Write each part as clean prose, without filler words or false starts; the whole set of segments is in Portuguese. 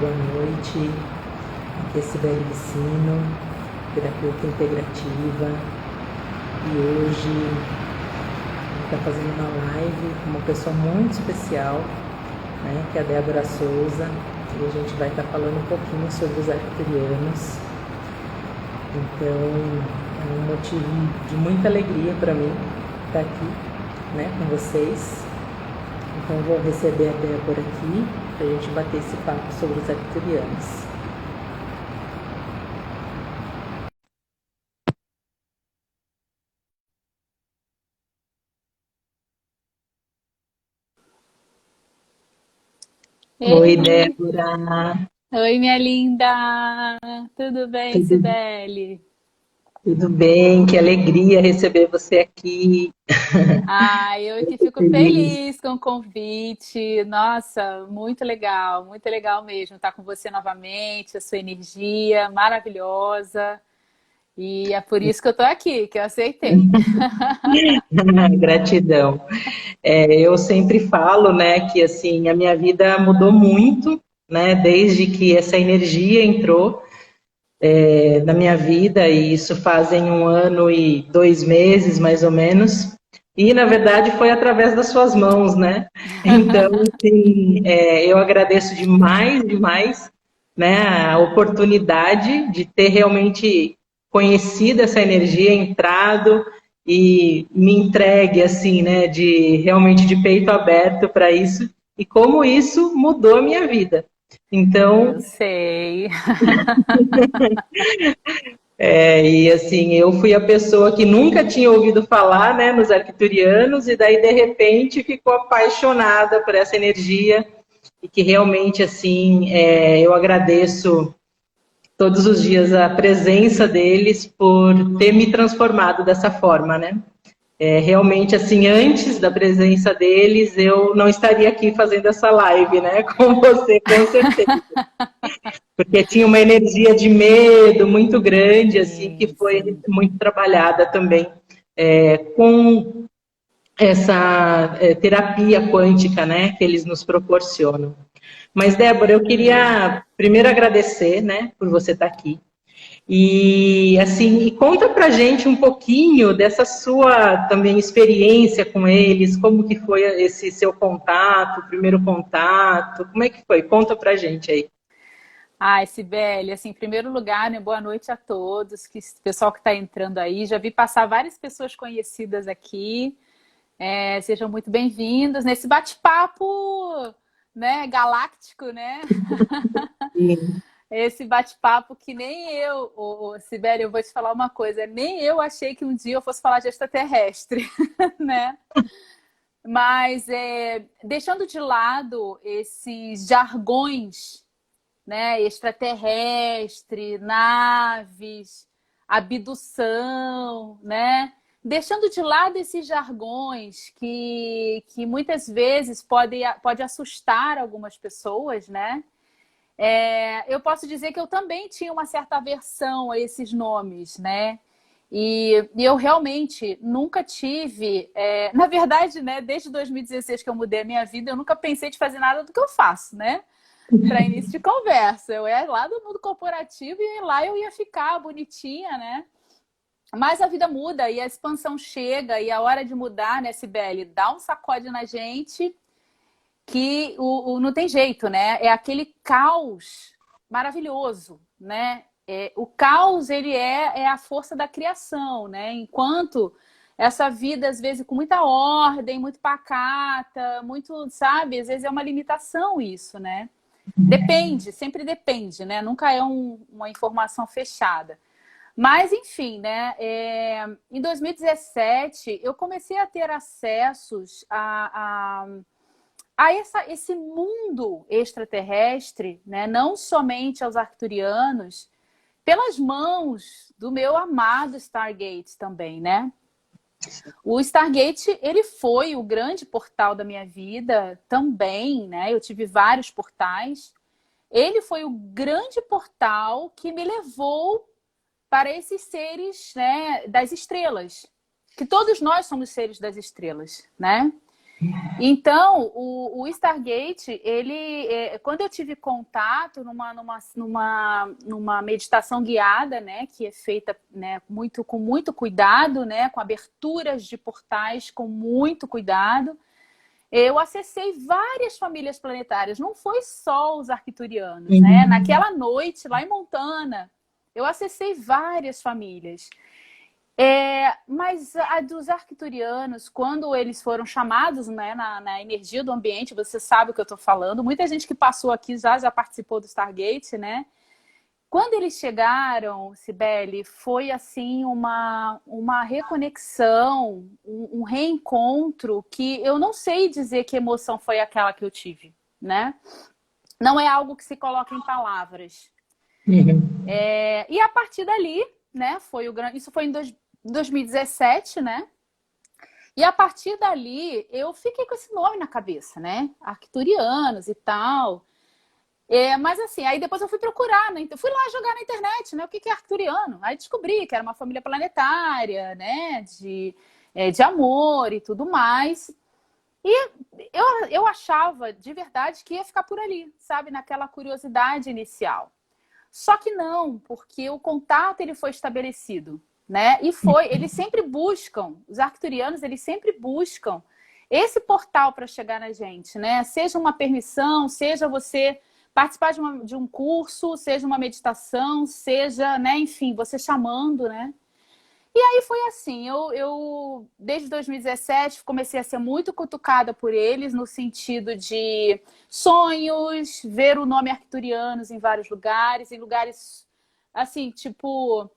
boa noite. Aqui é Cibele Vicino, terapeuta integrativa. E hoje a gente está fazendo uma live com uma pessoa muito especial, né, que é a Débora Souza. E a gente vai estar falando um pouquinho sobre os arcturianos. Então, é um motivo de muita alegria para mim estar aqui, né, com vocês. Então, eu vou receber a Débora aqui para a gente bater esse papo sobre os arcturianos. Oi, Ei, Débora. oi, minha linda! Tudo bem, Tudo, Cibele? tudo bem? Que alegria receber você aqui. Ah, eu que Tô fico feliz. feliz com o convite. Nossa, muito legal mesmo estar com você novamente, a sua energia maravilhosa. E é por isso que eu tô aqui, que eu aceitei. Gratidão. Eu sempre falo, né, que assim a minha vida mudou muito, né, desde que essa energia entrou na minha vida, e isso fazem 1 ano e 2 meses, mais ou menos. E, na verdade, foi através das suas mãos, né? Então, assim, eu agradeço demais, demais, né, a oportunidade de ter realmente conhecido essa energia, entrado e me entregue, assim, né, de realmente de peito aberto para isso, e como isso mudou a minha vida. Eu Então, sei. e assim, eu fui a pessoa que nunca tinha ouvido falar, né, nos arcturianos, e daí de repente ficou apaixonada por essa energia, e que realmente assim, eu agradeço todos os dias a presença deles por ter me transformado dessa forma, né? Realmente, assim, antes da presença deles, eu não estaria aqui fazendo essa live, né, com você, com certeza. Porque tinha uma energia de medo muito grande, assim, que foi Isso. muito trabalhada também com essa terapia quântica, né, que eles nos proporcionam. Mas, Débora, eu Sim. queria primeiro agradecer, né, por você estar aqui. E, assim, conta pra gente um pouquinho dessa sua também experiência com eles, como que foi esse seu contato, primeiro contato, como é que foi? Conta pra gente aí. Ai, Sibeli, assim, em primeiro lugar, né, boa noite a todos, pessoal que está entrando aí. Já vi passar várias pessoas conhecidas aqui. Sejam muito bem-vindos nesse bate-papo, né, galáctico, né? Sim. Esse bate-papo que nem eu, Sibeli, eu vou te falar uma coisa, nem eu achei que um dia eu fosse falar de extraterrestre, né? Mas deixando de lado esses jargões, né, extraterrestre, naves, abdução, né? Deixando de lado esses jargões que muitas vezes pode assustar algumas pessoas, né? Eu posso dizer que eu também tinha uma certa aversão a esses nomes, né? E eu realmente nunca tive, na verdade, né, desde 2016 que eu mudei a minha vida, eu nunca pensei de fazer nada do que eu faço, né? Para início de conversa. Eu era lá do mundo corporativo e lá eu ia ficar bonitinha, né? Mas a vida muda e a expansão chega e a hora de mudar, né, Sibeli? Dá um sacode na gente que não tem jeito, né? É aquele caos maravilhoso, né? O caos, ele é a força da criação, né? Enquanto essa vida, às vezes, com muita ordem, muito pacata, muito, sabe? Às vezes é uma limitação isso, né? Depende, sempre depende, né? Nunca é uma informação fechada. Mas, enfim, né? Em 2017, eu comecei a ter acessos a esse mundo extraterrestre, né? Não somente aos arcturianos, pelas mãos do meu amado Stargate também, né? O Stargate, ele foi o grande portal da minha vida também, né? Eu tive vários portais. Ele foi o grande portal que me levou para esses seres, né, das estrelas. Que todos nós somos seres das estrelas, né? Então, o Stargate, quando eu tive contato numa meditação guiada, né, que é feita, né, com muito cuidado, né, com aberturas de portais com muito cuidado, eu acessei várias famílias planetárias, não foi só os arcturianos, né? Naquela noite, lá em Montana, eu acessei várias famílias. Mas a dos arcturianos, quando eles foram chamados, né, na energia do ambiente, você sabe o que eu estou falando, muita gente que passou aqui já participou do Stargate, né? Quando eles chegaram, Cibele, foi assim uma reconexão, um reencontro que eu não sei dizer que emoção foi aquela que eu tive, né? Não é algo que se coloca em palavras. E a partir dali, né, isso foi em 2017, né? E a partir dali, eu fiquei com esse nome na cabeça, né? Arcturianos e tal. Mas assim, aí depois eu fui procurar, né? Então, fui lá jogar na internet, né? O que é arcturiano? Aí descobri que era uma família planetária, né? De amor e tudo mais. E eu achava de verdade que ia ficar por ali, sabe? Naquela curiosidade inicial. Só que não, porque o contato ele foi estabelecido, né? Eles sempre buscam, os arcturianos, eles sempre buscam esse portal para chegar na gente, né? Seja uma permissão, seja você participar de um curso, seja uma meditação, seja, né, enfim, você chamando, né? E aí foi assim, eu desde 2017 comecei a ser muito cutucada por eles no sentido de sonhos, ver o nome arcturianos em vários lugares, em lugares assim, tipo,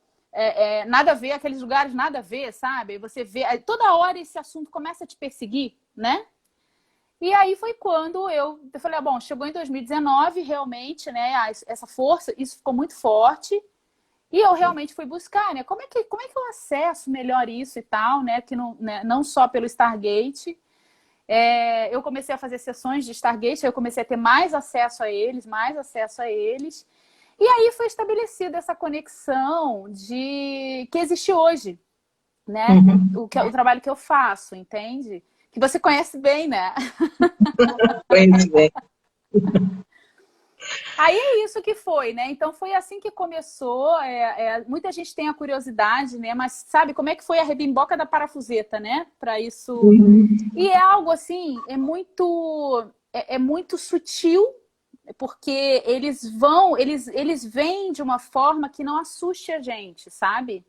nada a ver, aqueles lugares nada a ver, sabe? Você vê, toda hora esse assunto começa a te perseguir, né? E aí foi quando eu falei, bom, chegou em 2019, realmente, né, essa força, isso ficou muito forte. E eu realmente fui buscar, né, como é que eu acesso melhor isso e tal, né, que não, né, não só pelo Stargate. Eu comecei a fazer sessões de Stargate, eu comecei a ter mais acesso a eles. E aí foi estabelecida essa conexão que existe hoje, né, o trabalho que eu faço, entende? Que você conhece bem, né? Pois é. Aí é isso que foi, né? Então foi assim que começou. Muita gente tem a curiosidade, né? Mas sabe como é que foi a rebimboca da parafuseta, né? Para isso. E é algo assim, é muito sutil, porque eles vêm de uma forma que não assuste a gente, sabe?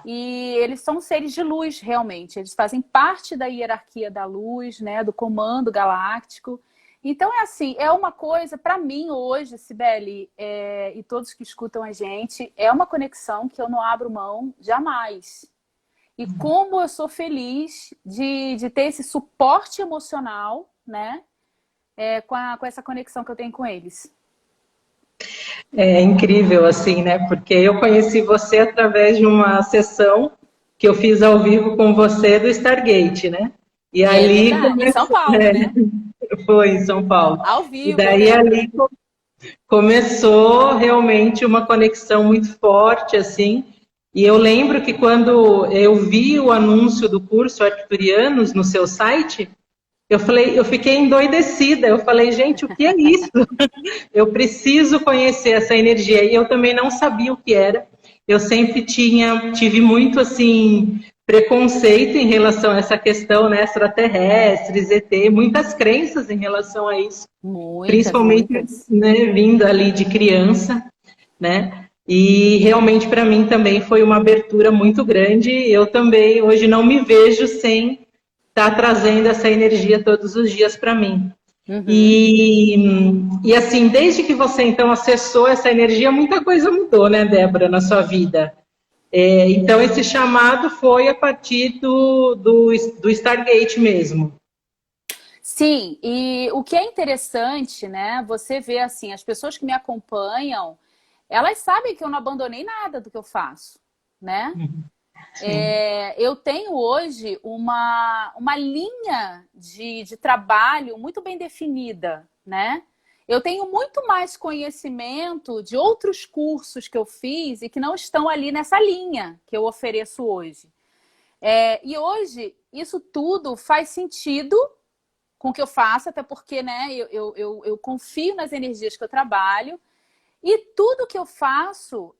E eles são seres de luz, realmente. Eles fazem parte da hierarquia da luz, né? Do comando galáctico. Então, é assim, é uma coisa, para mim hoje, Cibele, e todos que escutam a gente, é uma conexão que eu não abro mão jamais. E como eu sou feliz de ter esse suporte emocional, né? Com essa conexão que eu tenho com eles. É incrível, assim, né? Porque eu conheci você através de uma sessão que eu fiz ao vivo com você do Stargate, né? E ali Verdade, em São Paulo, né? foi em São Paulo. Ao E vivo, eu daí lembro. ali começou realmente uma conexão muito forte, assim. E eu lembro que quando eu vi o anúncio do curso Arcturianos no seu site, eu fiquei endoidecida. Eu falei, gente, o que é isso? Eu preciso conhecer essa energia. E eu também não sabia o que era. Eu sempre tive muito assim preconceito em relação a essa questão, né, extraterrestres, ET, muitas crenças em relação a isso, Muitas, principalmente, muitas. né, vindo ali de criança, né? E realmente para mim também foi uma abertura muito grande. Eu também hoje não me vejo sem estar trazendo essa energia todos os dias para mim. E assim, desde que você então acessou essa energia, muita coisa mudou, né, Débora, na sua vida. Então, esse chamado foi a partir do Stargate mesmo. Sim, e o que é interessante, né? Você vê assim, as pessoas que me acompanham, elas sabem que eu não abandonei nada do que eu faço, né? Eu tenho hoje uma linha de trabalho muito bem definida, né? Eu tenho muito mais conhecimento de outros cursos que eu fiz e que não estão ali nessa linha que eu ofereço hoje. E hoje, isso tudo faz sentido, com o que eu faço, até porque, né, eu confio nas energias que eu trabalho, e tudo que eu faço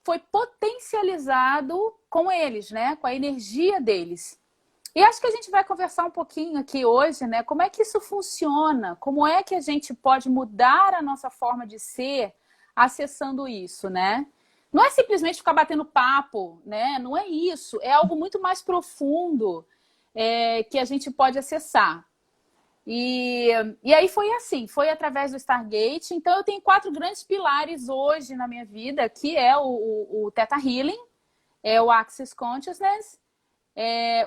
foi potencializado com eles, né, com a energia deles. E acho que a gente vai conversar um pouquinho aqui hoje, né, como é que isso funciona, como é que a gente pode mudar a nossa forma de ser acessando isso, né? Não é simplesmente ficar batendo papo, né? Não é isso, é algo muito mais profundo que a gente pode acessar. E aí foi assim, foi através do Stargate. Então eu tenho 4 grandes pilares hoje na minha vida, que é o Theta Healing, o Access Consciousness,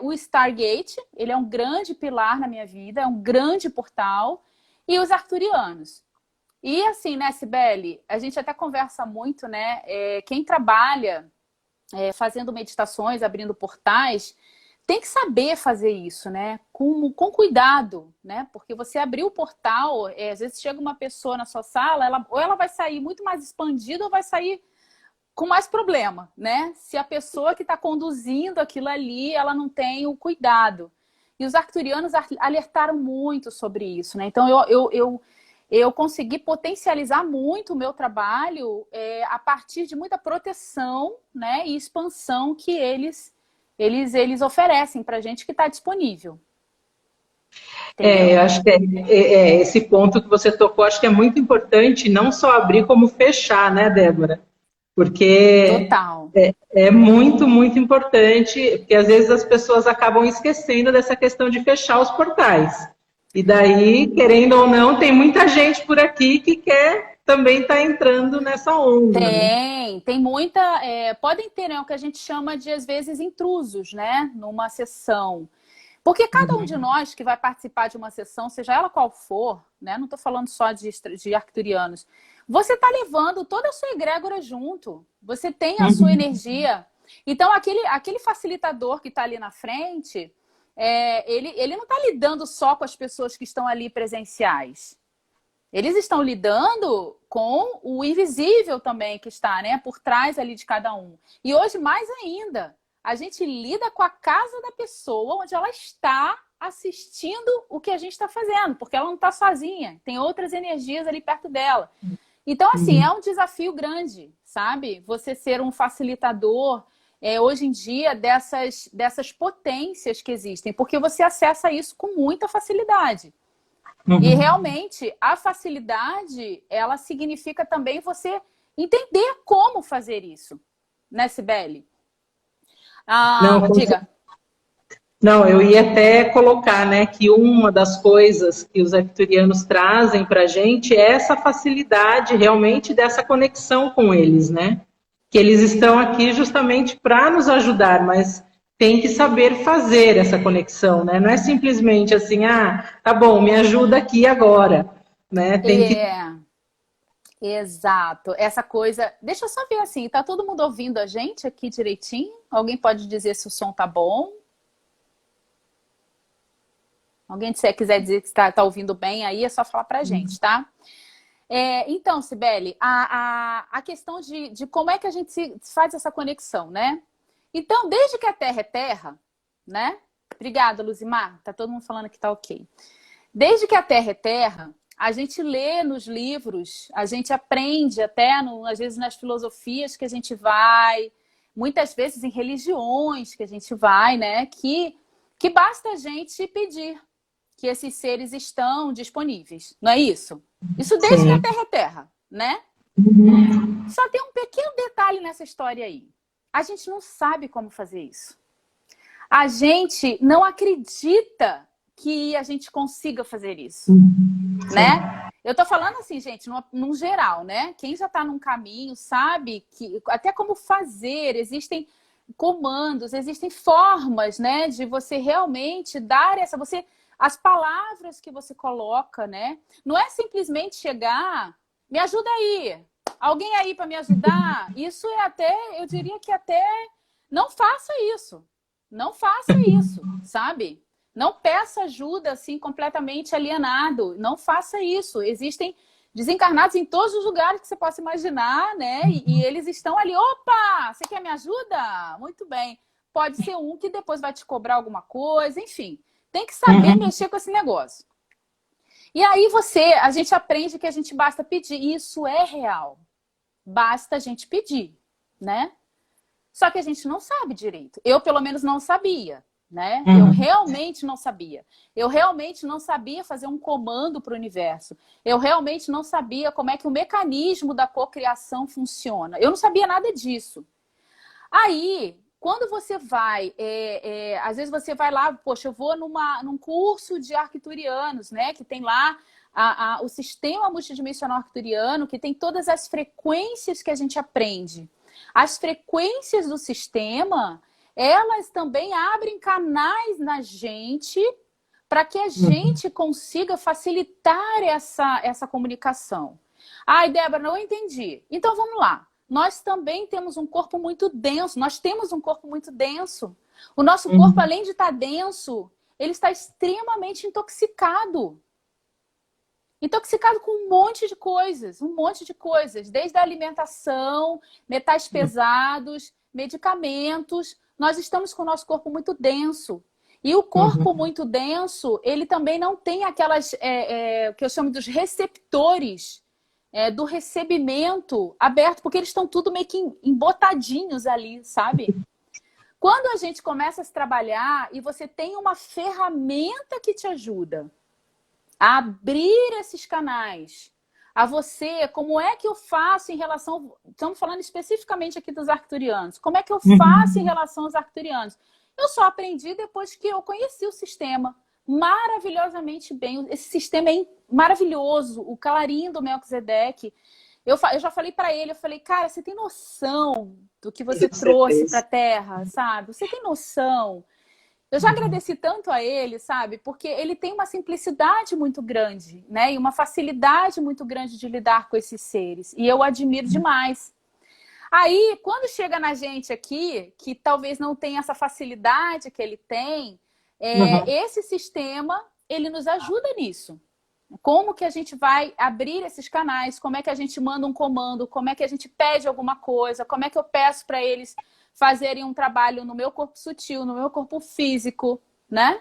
o Stargate, ele é um grande pilar na minha vida, é um grande portal, e os arcturianos. E assim, né, Cibele, a gente até conversa muito, né? Quem trabalha fazendo meditações, abrindo portais, tem que saber fazer isso, né? Com cuidado, né? Porque você abrir o portal, às vezes chega uma pessoa na sua sala, ou ela vai sair muito mais expandida ou vai sair com mais problema, né? Se a pessoa que está conduzindo aquilo ali, ela não tem o cuidado. E os arcturianos alertaram muito sobre isso, né? Então eu consegui potencializar muito o meu trabalho a partir de muita proteção, né, e expansão que eles oferecem para a gente que está disponível. Eu acho que esse ponto que você tocou, acho que é muito importante não só abrir como fechar, né, Débora? Porque Total. É muito, muito importante, porque às vezes as pessoas acabam esquecendo dessa questão de fechar os portais. E daí, querendo ou não, tem muita gente por aqui que quer também estar entrando nessa onda. Tem muita. Podem ter, né, o que a gente chama de, às vezes, intrusos, né? Numa sessão. Porque cada um de nós que vai participar de uma sessão, seja ela qual for, né? Não estou falando só de arcturianos, você está levando toda a sua egrégora junto. Você tem a sua energia. Então, aquele facilitador que está ali na frente, ele não está lidando só com as pessoas que estão ali presenciais. Eles estão lidando com o invisível também que está, né, por trás ali de cada um. E hoje, mais ainda, a gente lida com a casa da pessoa onde ela está assistindo o que a gente está fazendo, porque ela não está sozinha, tem outras energias ali perto dela. Então, assim, é um desafio grande, sabe? Você ser um facilitador, hoje em dia, dessas potências que existem, porque você acessa isso com muita facilidade. E realmente, a facilidade, ela significa também você entender como fazer isso, né, Cibele? Diga. Não, eu ia até colocar, né, que uma das coisas que os arcturianos trazem para a gente é essa facilidade realmente dessa conexão com eles, né? Que eles estão aqui justamente para nos ajudar, mas tem que saber fazer essa conexão, né? Não é simplesmente assim, tá bom, me ajuda aqui agora, né? Tem que... Exato. Essa coisa... Deixa eu só ver assim, tá todo mundo ouvindo a gente aqui direitinho? Alguém pode dizer se o som tá bom? Alguém quiser dizer que está ouvindo bem aí, é só falar pra gente, tá? Então, Cibele, a questão de como é que a gente faz essa conexão, né? Então, desde que a Terra é Terra, né? Obrigada, Luzimar. Tá todo mundo falando que tá ok. Desde que a Terra é Terra, a gente lê nos livros, a gente aprende até, às vezes, nas filosofias que a gente vai, muitas vezes em religiões que a gente vai, né? Que basta a gente pedir que esses seres estão disponíveis, não é isso? Isso desde que a Terra é Terra, né? Só tem um pequeno detalhe nessa história aí. A gente não sabe como fazer isso. A gente não acredita que a gente consiga fazer isso, né? Eu tô falando assim, gente, num geral, né? Quem já tá num caminho sabe que até como fazer, existem comandos, existem formas, né? De você realmente dar as palavras que você coloca, né? Não é simplesmente chegar, me ajuda aí, alguém aí para me ajudar. Isso eu diria que até não faça isso. Não faça isso, sabe? Não peça ajuda assim completamente alienado. Não faça isso. Existem desencarnados em todos os lugares que você possa imaginar, né? E eles estão ali, opa, você quer me ajuda? Muito bem. Pode ser um que depois vai te cobrar alguma coisa, enfim. Tem que saber mexer com esse negócio. E aí a gente aprende que a gente basta pedir. E isso é real. Basta a gente pedir, né? Só que a gente não sabe direito. Eu, pelo menos, não sabia, né? Eu realmente não sabia. Eu realmente não sabia fazer um comando para o universo. Eu realmente não sabia como é que o mecanismo da cocriação funciona. Eu não sabia nada disso. Aí, quando você vai, às vezes você vai lá, poxa, eu vou num curso de arcturianos, né? Que tem lá o sistema multidimensional arcturiano, que tem todas as frequências que a gente aprende. As frequências do sistema, elas também abrem canais na gente para que a gente consiga facilitar essa comunicação. Ai, Débora, não entendi. Então, vamos lá. Nós também temos um corpo muito denso. Nós temos um corpo muito denso. O nosso corpo, além de estar denso, ele está extremamente intoxicado. Intoxicado com um monte de coisas, desde a alimentação, metais pesados, medicamentos. Nós estamos com o nosso corpo muito denso. E o corpo muito denso, ele também não tem aquelas, que eu chamo dos receptores do recebimento aberto, porque eles estão tudo meio que embotadinhos ali, sabe? Quando a gente começa a se trabalhar e você tem uma ferramenta que te ajuda a abrir esses canais, a você, como é que eu faço em relação... Estamos falando especificamente aqui dos arcturianos. Como é que eu faço em relação aos arcturianos? Eu só aprendi depois que eu conheci o sistema maravilhosamente bem. Esse sistema é maravilhoso. O clarim do Melquisedeque. Eu já falei para ele, eu falei, cara, você tem noção do que você trouxe para a Terra, sabe? Você tem noção... Eu já agradeci tanto a ele, sabe? Porque ele tem uma simplicidade muito grande, né? E uma facilidade muito grande de lidar com esses seres. E eu admiro demais. Aí, quando chega na gente aqui, que talvez não tenha essa facilidade que ele tem, esse sistema, ele nos ajuda nisso. Como que a gente vai abrir esses canais? Como é que a gente manda um comando? Como é que a gente pede alguma coisa? Como é que eu peço para eles fazerem um trabalho no meu corpo sutil, no meu corpo físico, né?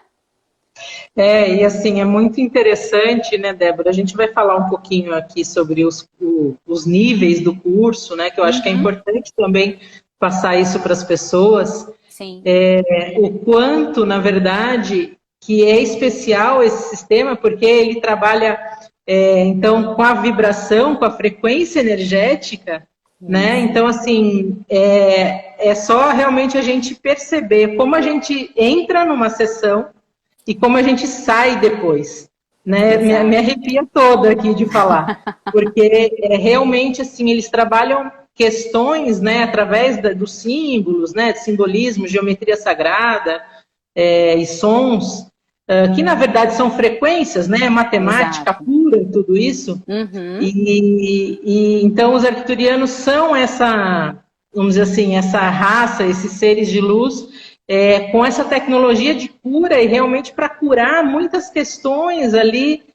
E assim, é muito interessante, né, Débora? A gente vai falar um pouquinho aqui sobre os níveis do curso, né? Que eu acho que é importante também passar isso para as pessoas. Sim. O quanto, na verdade, que é especial esse sistema, porque ele trabalha, então, com a vibração, com a frequência energética, né? Então, assim, é só realmente a gente perceber como a gente entra numa sessão e como a gente sai depois, né? Me arrepia toda aqui de falar, porque realmente, assim, eles trabalham questões, né, através dos símbolos, né, de simbolismo, geometria sagrada e sons, que na verdade são frequências, né, matemática pura, tudo isso. E então os arcturianos são essa, vamos dizer assim, essa raça, esses seres de luz, com essa tecnologia de cura e realmente para curar muitas questões ali,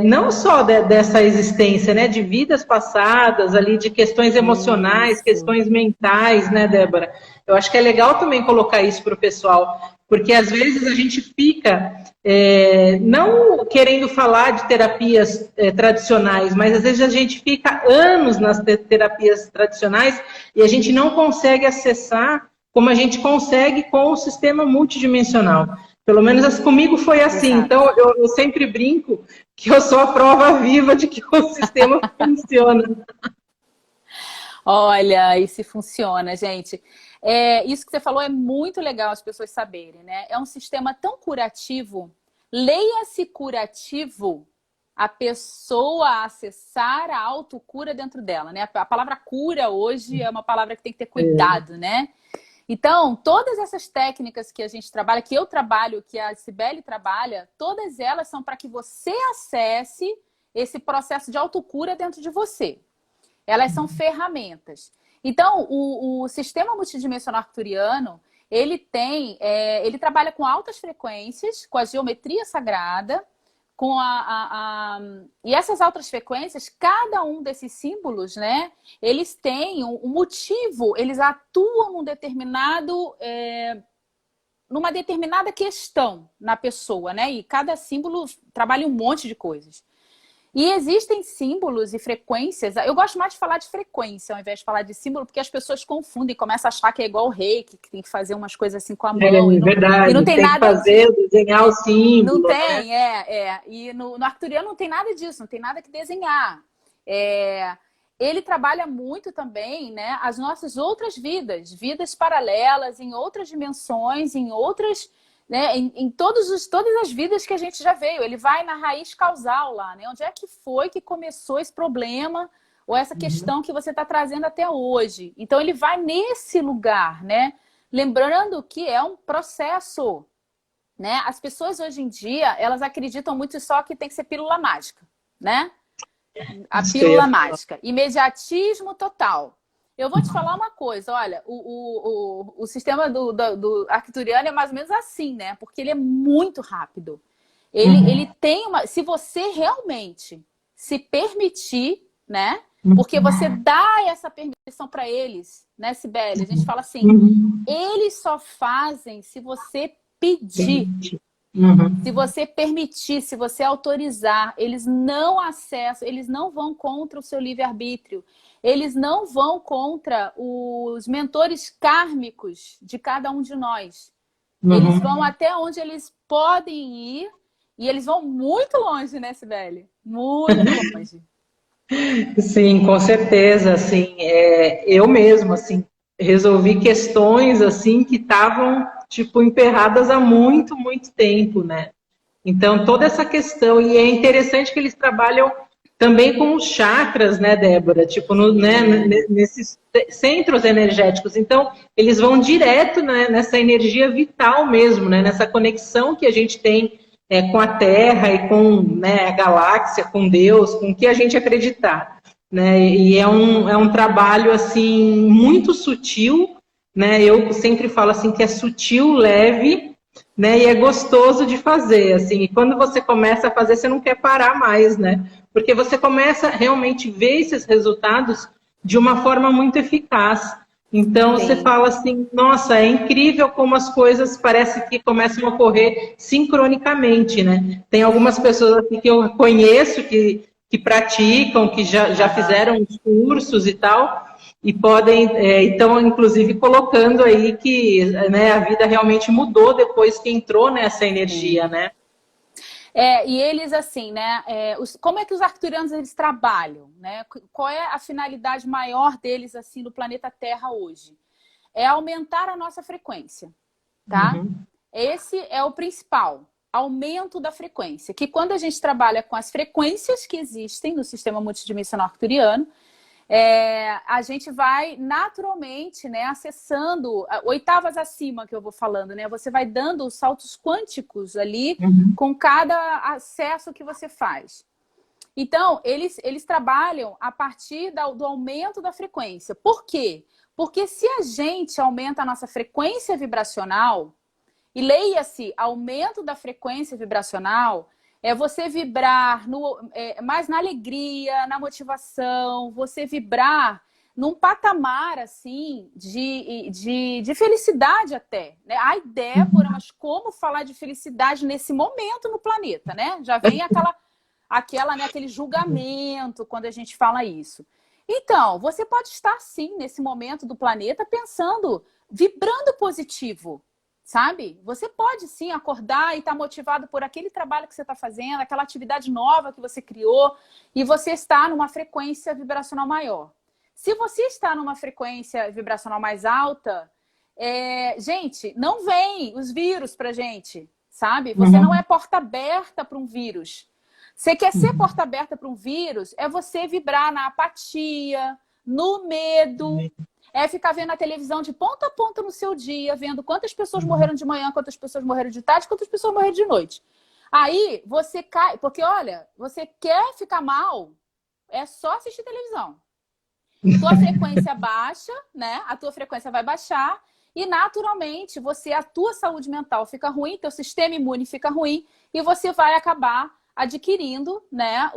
não só dessa existência, né, de vidas passadas ali, de questões emocionais, questões mentais, né, Débora? Eu acho que é legal também colocar isso para o pessoal, porque às vezes a gente fica não querendo falar de terapias tradicionais, mas às vezes a gente fica anos nas terapias tradicionais e a gente não consegue acessar como a gente consegue com o sistema multidimensional. Pelo menos comigo foi assim. Então, eu sempre brinco que eu sou a prova viva de que o sistema funciona. Olha, e se funciona, gente. Isso que você falou é muito legal as pessoas saberem, né? É um sistema tão curativo. Leia-se curativo a pessoa acessar a autocura dentro dela, né? A palavra cura hoje é uma palavra que tem que ter cuidado, né? Então, todas essas técnicas que a gente trabalha, que eu trabalho, que a Cibele trabalha, todas elas são para que você acesse esse processo de autocura dentro de você. Elas são ferramentas. Então, o sistema multidimensional arcturiano, ele trabalha com altas frequências, com a geometria sagrada, com e essas altas frequências, cada um desses símbolos, né, eles têm um motivo, eles atuam num numa determinada questão na pessoa, né? E cada símbolo trabalha um monte de coisas. E existem símbolos e frequências. Eu gosto mais de falar de frequência ao invés de falar de símbolo, porque as pessoas confundem, começam a achar que é igual o reiki, que tem que fazer umas coisas assim com a mão. É verdade, e não tem tem que nada fazer, desenhar o Não símbolo, né? tem, E no arcturiano não tem nada disso, não tem nada que desenhar. Ele trabalha muito também, né, as nossas outras vidas, vidas paralelas, em outras dimensões, em outras, né, em todas as vidas que a gente já veio. Ele vai na raiz causal lá, né? Onde é que foi que começou esse problema ou essa questão que você está trazendo até hoje. Então ele vai nesse lugar, né? Lembrando que é um processo, né? As pessoas hoje em dia, elas acreditam muito só que tem que ser pílula mágica, né? A pílula mágica. Imediatismo total. Eu vou te falar uma coisa, olha, o sistema do arcturiano é mais ou menos assim, né? Porque ele é muito rápido. Ele tem uma... Se você realmente se permitir, né? Porque você dá essa permissão para eles, né, Sibeli? A gente fala assim, eles só fazem se você pedir. Se você permitir, se você autorizar, eles não acessam, eles não vão contra o seu livre-arbítrio. Eles não vão contra os mentores kármicos de cada um de nós. Eles vão até onde eles podem ir e eles vão muito longe, né, Sibeli? Muito longe. Sim, com certeza, assim, eu mesmo, assim, resolvi questões, assim, que estavam, tipo, emperradas há muito, muito tempo, né? Então, toda essa questão, e é interessante que eles trabalham também com os chakras, né, Débora? Tipo, né, nesses centros energéticos. Então, eles vão direto, né, nessa energia vital mesmo, né? Nessa conexão que a gente tem com a Terra e com, né, a galáxia, com Deus, com o que a gente acreditar. Né? E é um trabalho assim muito sutil, né? Eu sempre falo assim que é sutil, leve, né? E é gostoso de fazer, assim. E quando você começa a fazer, você não quer parar mais, né? Porque você começa a realmente ver esses resultados de uma forma muito eficaz. Então, você fala assim, nossa, é incrível como as coisas parece que começam a ocorrer sincronicamente, né? Tem algumas pessoas aqui que eu conheço que praticam, que já fizeram os cursos e tal, e podem, estão inclusive colocando aí que, né, a vida realmente mudou depois que entrou nessa energia, né? E eles, assim, né? Como é que os arcturianos eles trabalham, né? Qual é a finalidade maior deles, assim, no planeta Terra hoje? É aumentar a nossa frequência, tá? Esse é o principal, aumento da frequência. Que quando a gente trabalha com as frequências que existem no sistema multidimensional arcturiano, a gente vai naturalmente, né, acessando oitavas acima que eu vou falando, né? Você vai dando os saltos quânticos ali com cada acesso que você faz. Então, eles trabalham a partir do aumento da frequência. Por quê? Porque se a gente aumenta a nossa frequência vibracional, e leia-se, aumento da frequência vibracional, é você vibrar mais na alegria, na motivação, você vibrar num patamar, assim, de felicidade até. Né? Ai, Débora, mas como falar de felicidade nesse momento no planeta, né? Já vem né, aquele julgamento quando a gente fala isso. Então, você pode estar, sim, nesse momento do planeta pensando, vibrando positivo, sabe? Você pode sim acordar e estar motivado por aquele trabalho que você está fazendo, aquela atividade nova que você criou e você está numa frequência vibracional maior. Se você está numa frequência vibracional mais alta, gente, não vem os vírus pra gente, sabe? Você não é porta aberta para um vírus. Você quer ser porta aberta para um vírus, é você vibrar na apatia, no medo, ficar vendo a televisão de ponta a ponta no seu dia, vendo quantas pessoas morreram de manhã, quantas pessoas morreram de tarde, quantas pessoas morreram de noite. Aí você cai, porque olha, você quer ficar mal, é só assistir televisão. Tua frequência baixa, né? A tua frequência vai baixar e naturalmente a tua saúde mental fica ruim, teu sistema imune fica ruim e você vai acabar adquirindo, né,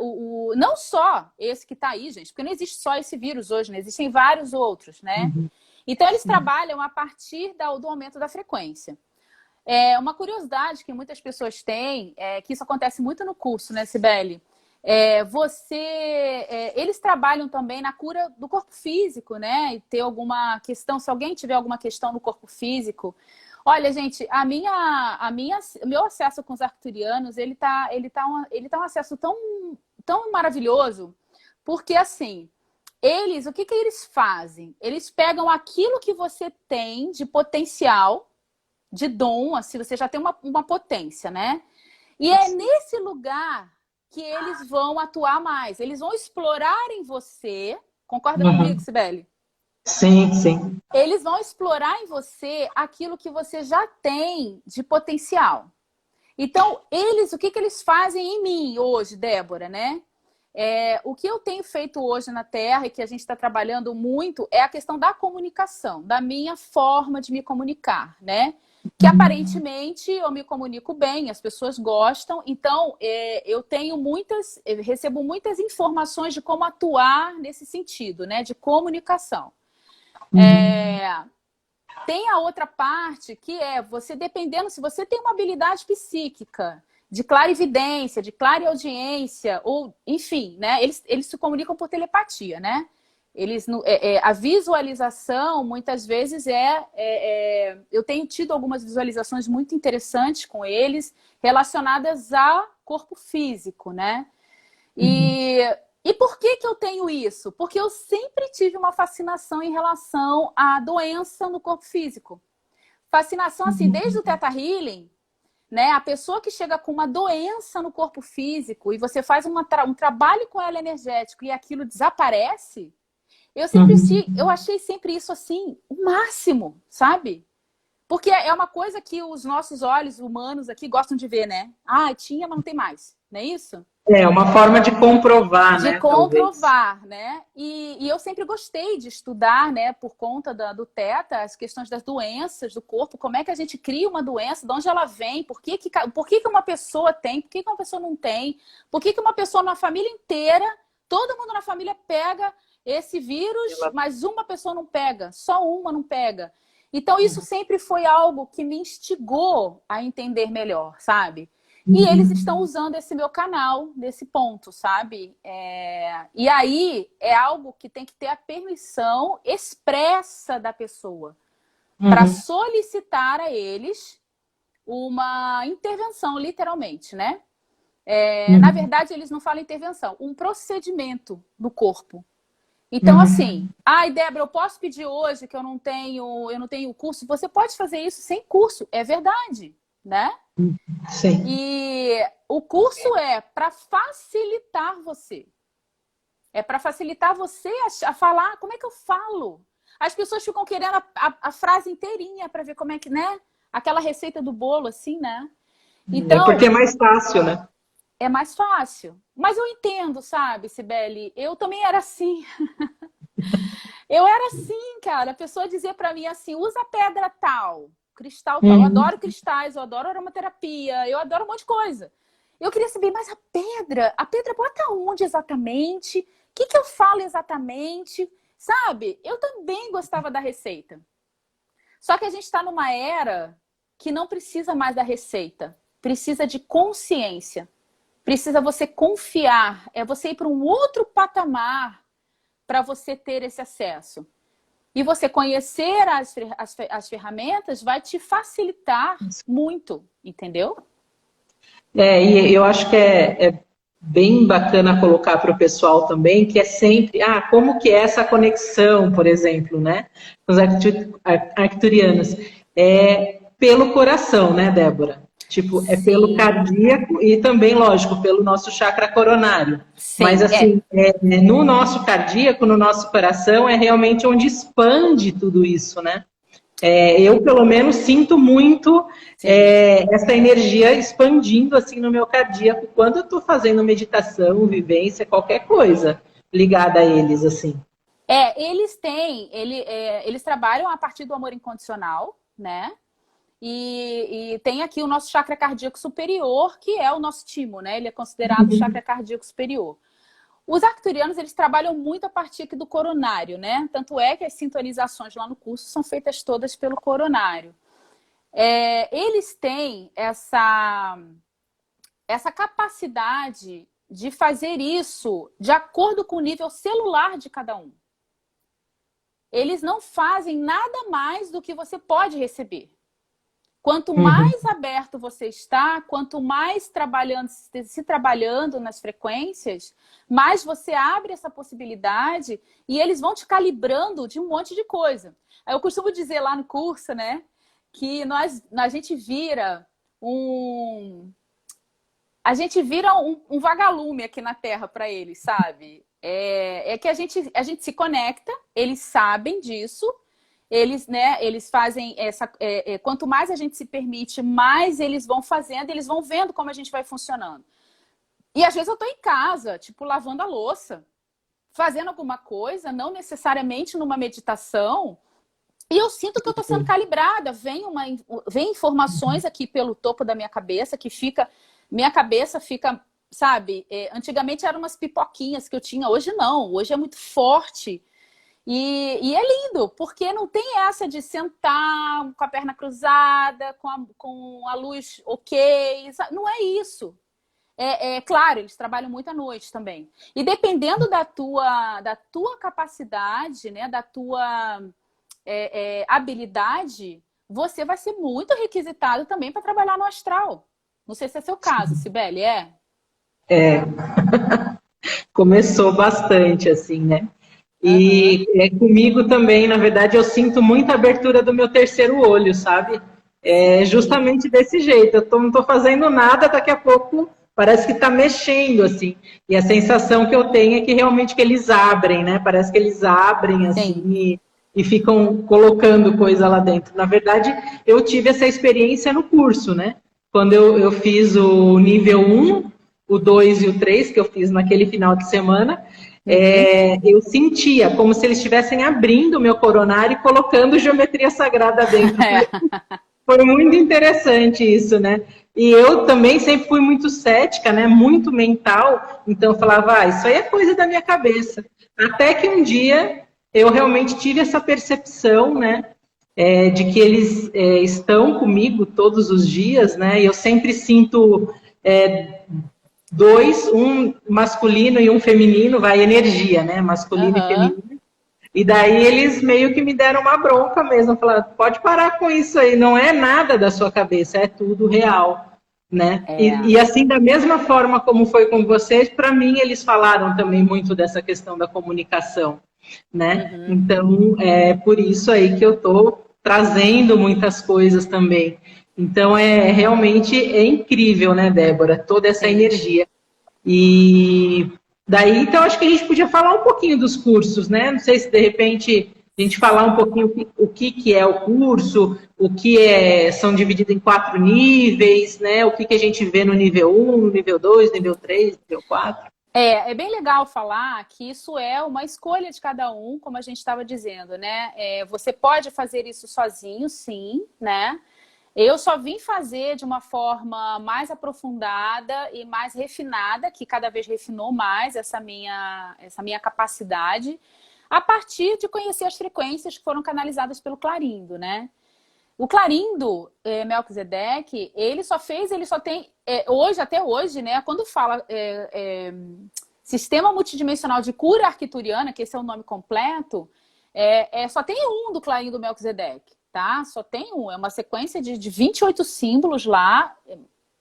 não só esse que está aí, gente, porque não existe só esse vírus hoje, né? Existem vários outros, né? Então, eles trabalham a partir do aumento da frequência. Uma curiosidade que muitas pessoas têm, que isso acontece muito no curso, né, Cibele? Eles trabalham também na cura do corpo físico, né? E ter alguma questão, se alguém tiver alguma questão no corpo físico. Olha, gente, o meu acesso com os arcturianos, ele tá um acesso tão maravilhoso, porque assim, o que eles fazem? Eles pegam aquilo que você tem de potencial, de dom, assim, você já tem uma potência, né? E é nesse lugar que eles vão atuar mais. Eles vão explorar em você. Concorda comigo, Cibele? Sim, sim. Eles vão explorar em você aquilo que você já tem de potencial. Então, o que eles fazem em mim hoje, Débora, né? O que eu tenho feito hoje na Terra e que a gente está trabalhando muito é a questão da comunicação, da minha forma de me comunicar, né? Que aparentemente eu me comunico bem, as pessoas gostam, então eu recebo muitas informações de como atuar nesse sentido, né? De comunicação. Tem a outra parte que você, dependendo, se você tem uma habilidade psíquica, de clarividência, de clareaudiência, ou enfim, né? Eles se comunicam por telepatia, né? A visualização, muitas vezes, eu tenho tido algumas visualizações muito interessantes com eles, relacionadas a corpo físico, né? E por que eu tenho isso? Porque eu sempre tive uma fascinação em relação à doença no corpo físico. Fascinação, assim, desde o Theta Healing, né? A pessoa que chega com uma doença no corpo físico e você faz um trabalho com ela energético e aquilo desaparece, eu achei sempre isso, assim, o máximo, sabe? Porque é uma coisa que os nossos olhos humanos aqui gostam de ver, né? Ah, tinha, mas não tem mais, não é isso? É uma forma de comprovar, né? De comprovar, né? E eu sempre gostei de estudar, né, por conta do Theta, as questões das doenças do corpo, como é que a gente cria uma doença, de onde ela vem, por que uma pessoa tem, por que uma pessoa não tem, por que uma pessoa na família inteira, todo mundo na família pega esse vírus, mas uma pessoa não pega, só uma não pega. Então isso sempre foi algo que me instigou a entender melhor, sabe? E eles estão usando esse meu canal nesse ponto, sabe? E aí é algo que tem que ter a permissão expressa da pessoa para solicitar a eles uma intervenção, literalmente, né? Na verdade, eles não falam intervenção, um procedimento do corpo. Então, assim, Débora, eu posso pedir hoje que eu não tenho curso? Você pode fazer isso sem curso, é verdade, né? Sim. E o curso é para facilitar você. É para facilitar você a falar. Como é que eu falo? As pessoas ficam querendo a frase inteirinha para ver como é que, né? Aquela receita do bolo, assim, né? Então, porque é mais fácil, né? É mais fácil. Mas eu entendo, sabe, Cibele? Eu também era assim. Eu era assim, cara. A pessoa dizia para mim assim, usa pedra tal, cristal tal. Eu adoro cristais, eu adoro aromaterapia, eu adoro um monte de coisa. Eu queria saber, mas a pedra bota onde exatamente? O que eu falo exatamente? Sabe? Eu também gostava da receita. Só que a gente está numa era que não precisa mais da receita. Precisa de consciência. Precisa você confiar. É você ir para um outro patamar para você ter esse acesso. E você conhecer as ferramentas vai te facilitar muito, entendeu? E eu acho que é bem bacana colocar para o pessoal também, que é sempre, como que é essa conexão, por exemplo, né? Com os arcturianos. É pelo coração, né, Débora? Tipo, é pelo cardíaco e também, lógico, pelo nosso chakra coronário. Sim, mas assim, no nosso cardíaco, no nosso coração, é realmente onde expande tudo isso, né? Eu, pelo menos, sinto muito essa energia expandindo assim no meu cardíaco quando eu estou fazendo meditação, vivência, qualquer coisa ligada a eles, assim. Eles trabalham a partir do amor incondicional, né? E tem aqui o nosso chakra cardíaco superior, que é o nosso timo, né? Ele é considerado o chakra cardíaco superior. Os arcturianos, eles trabalham muito a partir aqui do coronário, né? Tanto é que as sintonizações lá no curso são feitas todas pelo coronário. eles têm essa capacidade de fazer isso de acordo com o nível celular de cada um. Eles não fazem nada mais do que você pode receber. Quanto mais aberto você está, quanto mais se trabalhando nas frequências, mais você abre essa possibilidade e eles vão te calibrando de um monte de coisa. Eu costumo dizer lá no curso, né, que a gente vira um vagalume aqui na Terra para eles, sabe? Que a gente se conecta, eles sabem disso, eles fazem quanto mais a gente se permite, mais eles vão fazendo, eles vão vendo como a gente vai funcionando. E às vezes eu tô em casa, tipo, lavando a louça, fazendo alguma coisa, não necessariamente numa meditação, e eu sinto que eu tô sendo calibrada. Vem informações aqui pelo topo da minha cabeça, minha cabeça fica, sabe? Antigamente eram umas pipoquinhas que eu tinha, hoje não, hoje é muito forte. E é lindo, porque não tem essa de sentar com a perna cruzada, com a luz ok, não é isso. Claro, eles trabalham muito à noite também. E dependendo da tua capacidade, né, da tua habilidade, você vai ser muito requisitado também para trabalhar no astral. Não sei se é seu caso, Cibele, Começou bastante, assim, né? E comigo também, na verdade, eu sinto muita abertura do meu terceiro olho, sabe? Justamente desse jeito. Eu não estou fazendo nada, daqui a pouco parece que está mexendo, assim. E a sensação que eu tenho é que realmente que eles abrem, né? Parece que eles abrem, assim, e ficam colocando coisa lá dentro. Na verdade, eu tive essa experiência no curso, né? Quando eu fiz o nível 1, o 2 e o 3, que eu fiz naquele final de semana, eu sentia como se eles estivessem abrindo o meu coronário e colocando geometria sagrada dentro. Foi muito interessante isso, né? E eu também sempre fui muito cética, né? Muito mental. Então eu falava, isso aí é coisa da minha cabeça. Até que um dia eu realmente tive essa percepção, né? De que eles estão comigo todos os dias, né? E eu sempre sinto dois, um masculino e um feminino, vai energia, né? Masculino e feminino. E daí eles meio que me deram uma bronca mesmo, falaram, pode parar com isso aí, não é nada da sua cabeça, é tudo real, né? E assim, da mesma forma como foi com vocês, para mim eles falaram também muito dessa questão da comunicação, né? Então, é por isso aí que eu tô trazendo muitas coisas também. Então, realmente incrível, né, Débora? Toda essa energia. E daí, então, acho que a gente podia falar um pouquinho dos cursos, né? Não sei se, de repente, a gente falar um pouquinho o que é o curso, o que são divididos em 4 níveis, né? O que a gente vê no nível 1, no nível 2, nível 3, nível 4. É bem legal falar que isso é uma escolha de cada um, como a gente estava dizendo, né? Você pode fazer isso sozinho, sim, né? Eu só vim fazer de uma forma mais aprofundada e mais refinada, que cada vez refinou mais essa minha capacidade, a partir de conhecer as frequências que foram canalizadas pelo Clarindo, né? O Clarindo Melquisedeque, ele só tem, até hoje, né? Quando fala Sistema Multidimensional de Cura Arcturiana, que esse é o nome completo, só tem um do Clarindo Melquisedeque, tá? Só tem um, é uma sequência de 28 símbolos lá,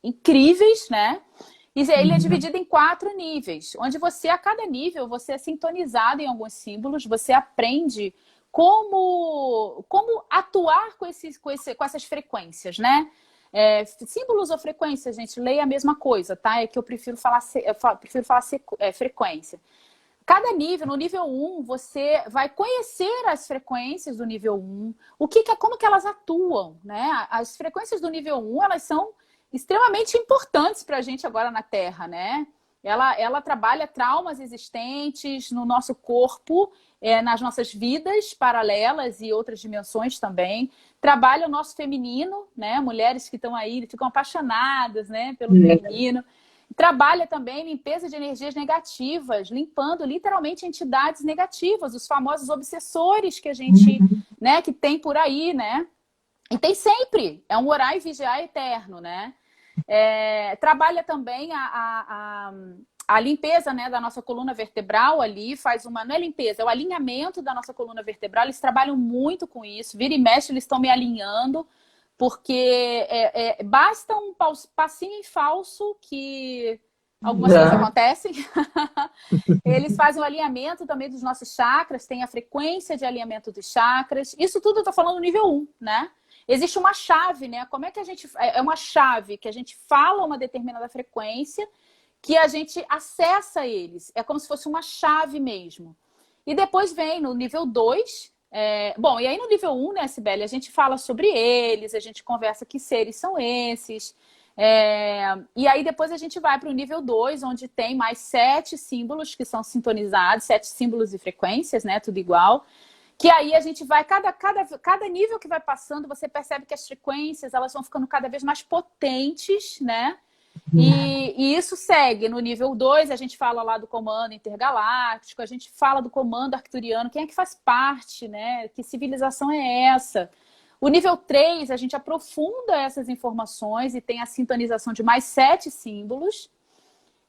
incríveis, né? E ele é dividido em 4 níveis, onde a cada nível, você é sintonizado em alguns símbolos, você aprende como atuar com essas frequências, né? Símbolos ou frequências, gente, leia a mesma coisa, tá? É que eu prefiro falar frequência. Cada nível, no nível 1, você vai conhecer as frequências do nível 1, como que elas atuam, né? As frequências do nível 1, elas são extremamente importantes para a gente agora na Terra, né? Ela trabalha traumas existentes no nosso corpo, nas nossas vidas paralelas e outras dimensões também. Trabalha o nosso feminino, né? Mulheres que estão aí, ficam apaixonadas, né, pelo feminino. Trabalha também limpeza de energias negativas, limpando literalmente entidades negativas, os famosos obsessores que a gente, né, que tem por aí, né? E tem sempre, é um orar e vigiar eterno, né? Trabalha também a limpeza, né, da nossa coluna vertebral ali, faz uma, não é limpeza, é o alinhamento da nossa coluna vertebral, eles trabalham muito com isso, vira e mexe, eles estão me alinhando, porque basta um passinho em falso que algumas coisas acontecem. Eles fazem o alinhamento também dos nossos chakras, tem a frequência de alinhamento dos chakras, isso tudo eu tô falando no nível 1, né? Existe uma chave, né? Como é que a gente... É uma chave que a gente fala uma determinada frequência que a gente acessa eles. É como se fosse uma chave mesmo. E depois vem no nível 2... Bom, e aí no nível 1, né, Cibele, a gente fala sobre eles, a gente conversa que seres são esses. E aí depois a gente vai para o nível 2, onde tem mais 7 símbolos que são sintonizados, 7 símbolos e frequências, né? Tudo igual. Que aí a gente vai, cada nível que vai passando, você percebe que as frequências elas vão ficando cada vez mais potentes, né? E isso segue no nível 2, a gente fala lá do comando intergaláctico, a gente fala do comando arcturiano, quem é que faz parte, né? Que civilização é essa? O nível 3, a gente aprofunda essas informações e tem a sintonização de mais 7 símbolos.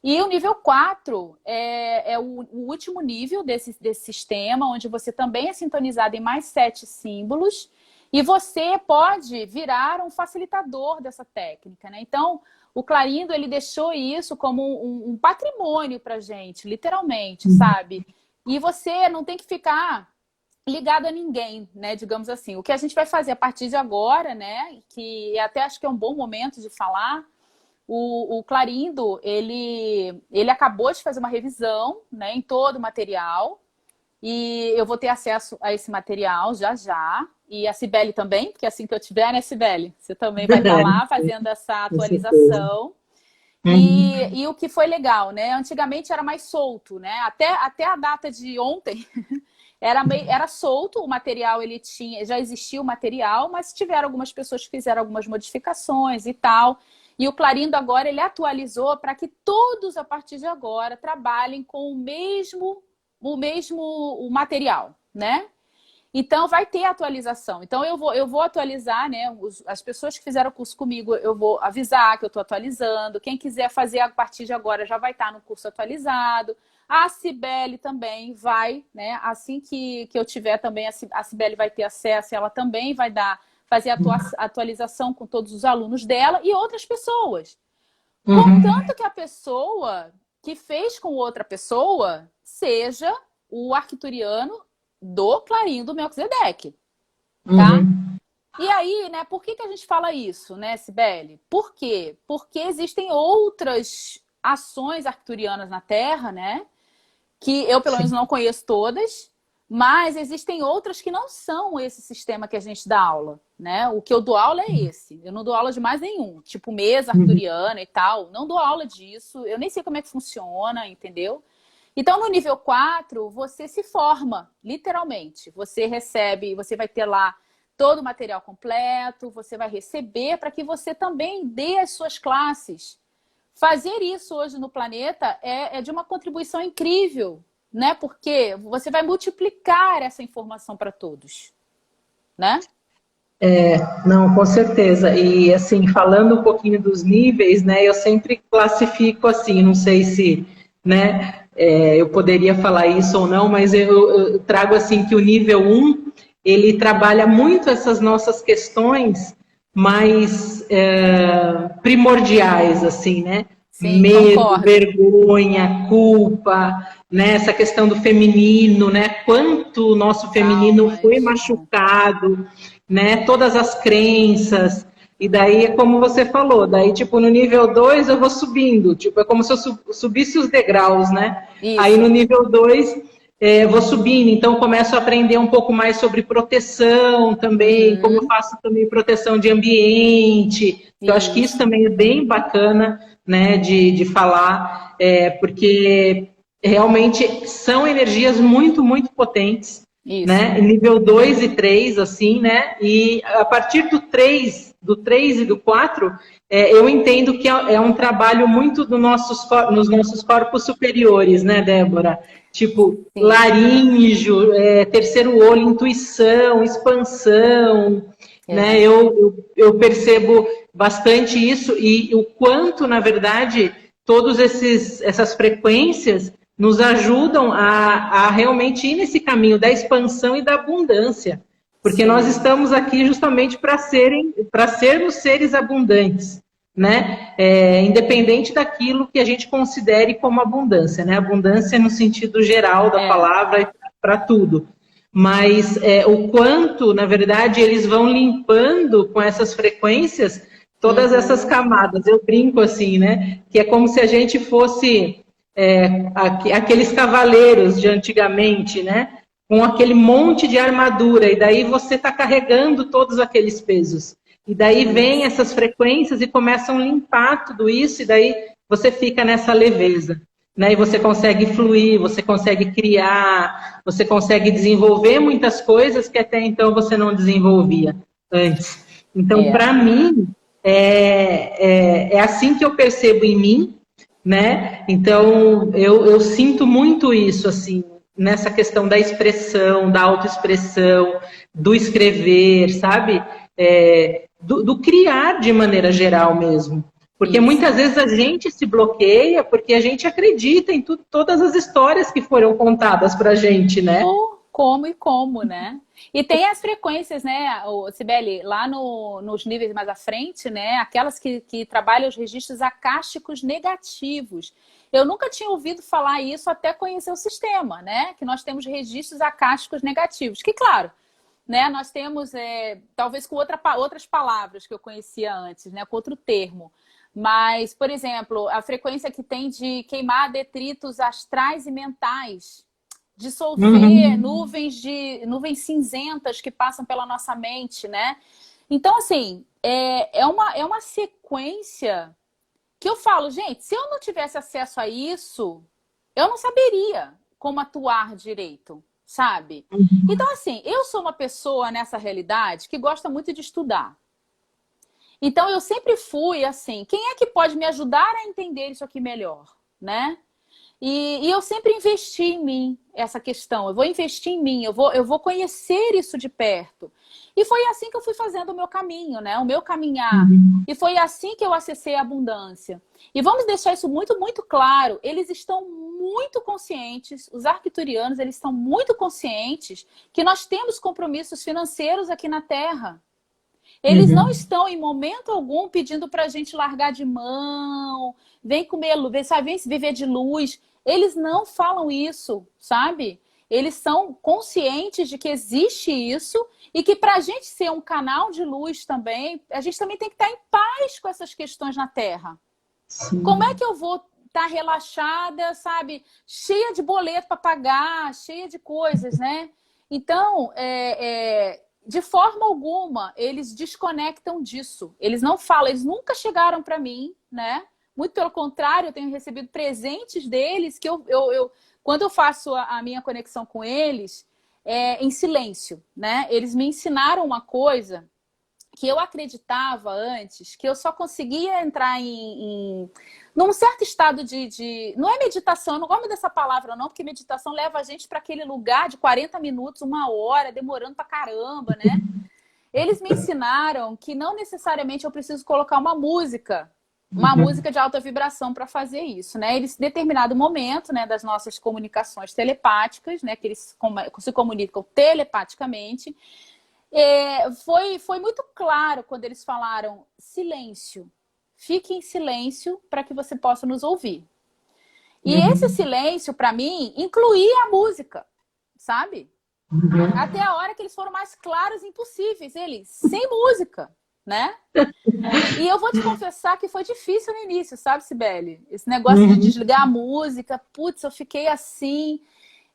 E o nível 4 é o último nível desse sistema, onde você também é sintonizado em mais 7 símbolos. E você pode virar um facilitador dessa técnica, né? Então, o Clarindo, ele deixou isso como um patrimônio pra gente, literalmente, sabe? E você não tem que ficar ligado a ninguém, né? Digamos assim. O que a gente vai fazer a partir de agora, né? Que até acho que é um bom momento de falar. O Clarindo, ele acabou de fazer uma revisão, né, em todo o material. E eu vou ter acesso a esse material já já. E a Cibele também, porque assim que eu tiver, né, Cibele? Você também vai estar lá fazendo essa atualização. E o que foi legal, né? Antigamente era mais solto, né? Até a data de ontem era solto, o material já existia o material, mas tiveram algumas pessoas que fizeram algumas modificações e tal. E o Clarindo agora ele atualizou para que todos, a partir de agora, trabalhem com o mesmo material, né? Então, vai ter atualização. Então, eu vou atualizar, né? As pessoas que fizeram o curso comigo, eu vou avisar que eu estou atualizando. Quem quiser fazer a partir de agora já vai estar no curso atualizado. A Cibele também vai, né? Assim que eu tiver também, a Cibele vai ter acesso, ela também vai fazer a atualização com todos os alunos dela e outras pessoas. Contanto que a pessoa que fez com outra pessoa seja o arcturiano do Clarindo Melquisedeque, tá? E aí, né, por que a gente fala isso, né, Cibele? Por quê? Porque existem outras ações arcturianas na Terra, né, que eu, pelo menos, não conheço todas, mas existem outras que não são esse sistema que a gente dá aula, né? O que eu dou aula é esse. Eu não dou aula de mais nenhum, tipo mesa arcturiana e tal. Não dou aula disso, eu nem sei como é que funciona, entendeu? Então, no nível 4, você se forma, literalmente. Você recebe, você vai ter lá todo o material completo, você vai receber para que você também dê as suas classes. Fazer isso hoje no planeta é de uma contribuição incrível, né? Porque você vai multiplicar essa informação para todos, né? Não, com certeza. E, assim, falando um pouquinho dos níveis, né? Eu sempre classifico assim, não sei se, né? Eu poderia falar isso ou não, mas eu trago assim que o nível 1, ele trabalha muito essas nossas questões mais primordiais, assim, né? Sim, medo, concordo. Vergonha, culpa, né? Essa questão do feminino, né? Quanto o nosso feminino foi machucado, né? Todas as crenças. E daí é como você falou, daí tipo no nível 2 eu vou subindo, tipo é como se eu subisse os degraus, né? Isso. Aí no nível 2 vou subindo, então começo a aprender um pouco mais sobre proteção também, como eu faço também proteção de ambiente. Eu acho que isso também é bem bacana, né, de falar, porque realmente são energias muito, muito potentes, né? Nível 2 e 3, assim, né? E a partir do 3 e do 4, eu entendo que é um trabalho muito nos nossos corpos superiores, né, Débora? Tipo, laríngeo, terceiro olho, intuição, expansão, né? Eu percebo bastante isso e o quanto, na verdade, essas frequências nos ajudam a realmente ir nesse caminho da expansão e da abundância. Porque nós estamos aqui justamente para sermos seres abundantes, né? Independente daquilo que a gente considere como abundância, né? Abundância no sentido geral da palavra para tudo. Mas o quanto, na verdade, eles vão limpando com essas frequências todas essas camadas. Eu brinco assim, né? Que é como se a gente fosse aqueles cavaleiros de antigamente, né? Com aquele monte de armadura, e daí você está carregando todos aqueles pesos. E daí vem essas frequências e começam a limpar tudo isso, e daí você fica nessa leveza. Né? E você consegue fluir, você consegue criar, você consegue desenvolver muitas coisas que até então você não desenvolvia antes. Então, para mim, é assim que eu percebo em mim, né? Então, eu sinto muito isso, assim, nessa questão da expressão, da autoexpressão, do escrever, sabe? Do criar de maneira geral mesmo. Porque muitas vezes a gente se bloqueia porque a gente acredita em todas as histórias que foram contadas pra gente, né? Como, né? E tem as frequências, né, Cibele, lá nos níveis mais à frente, né? Aquelas que trabalham os registros acásticos negativos. Eu nunca tinha ouvido falar isso até conhecer o sistema, né? Que nós temos registros acásticos negativos. Que, claro, né, nós temos, talvez com outras palavras que eu conhecia antes, né? Com outro termo. Mas, por exemplo, a frequência que tem de queimar detritos astrais e mentais, dissolver nuvens cinzentas que passam pela nossa mente, né? Então, assim, é uma sequência que eu falo, gente, se eu não tivesse acesso a isso, eu não saberia como atuar direito, sabe? Então, assim, eu sou uma pessoa nessa realidade que gosta muito de estudar. Então, eu sempre fui assim, quem é que pode me ajudar a entender isso aqui melhor, né? E eu sempre investi em mim, essa questão. Eu vou investir em mim, eu vou conhecer isso de perto. E foi assim que eu fui fazendo o meu caminho, né? O meu caminhar. E foi assim que eu acessei a abundância. E vamos deixar isso muito, muito claro. Eles estão muito conscientes, os arcturianos, eles estão muito conscientes que nós temos compromissos financeiros aqui na Terra. Eles não estão em momento algum pedindo para a gente largar de mão, vem comer, vem viver de luz. Eles não falam isso, sabe? Eles são conscientes de que existe isso e que para a gente ser um canal de luz também, a gente também tem que estar em paz com essas questões na Terra. Sim. Como é que eu vou estar relaxada, sabe? Cheia de boleto para pagar, cheia de coisas, né? Então, de forma alguma, eles desconectam disso. Eles não falam, eles nunca chegaram para mim, né? Muito pelo contrário, eu tenho recebido presentes deles que quando eu faço a minha conexão com eles, em silêncio, né? Eles me ensinaram uma coisa que eu acreditava antes, que eu só conseguia entrar num certo estado de... Não é meditação, eu não gosto dessa palavra não, porque meditação leva a gente para aquele lugar de 40 minutos, 1 hora, demorando pra caramba, né? Eles me ensinaram que não necessariamente eu preciso colocar uma música de alta vibração para fazer isso, né? Eles, em determinado momento, né, das nossas comunicações telepáticas, né, que eles se comunicam telepaticamente, foi muito claro quando eles falaram silêncio. Fique em silêncio para que você possa nos ouvir. E esse silêncio, para mim, incluía a música, sabe? Até a hora que eles foram mais claros impossíveis, eles sem música, né? E eu vou te confessar que foi difícil no início, sabe, Cibele? Esse negócio de desligar a música, putz, eu fiquei assim.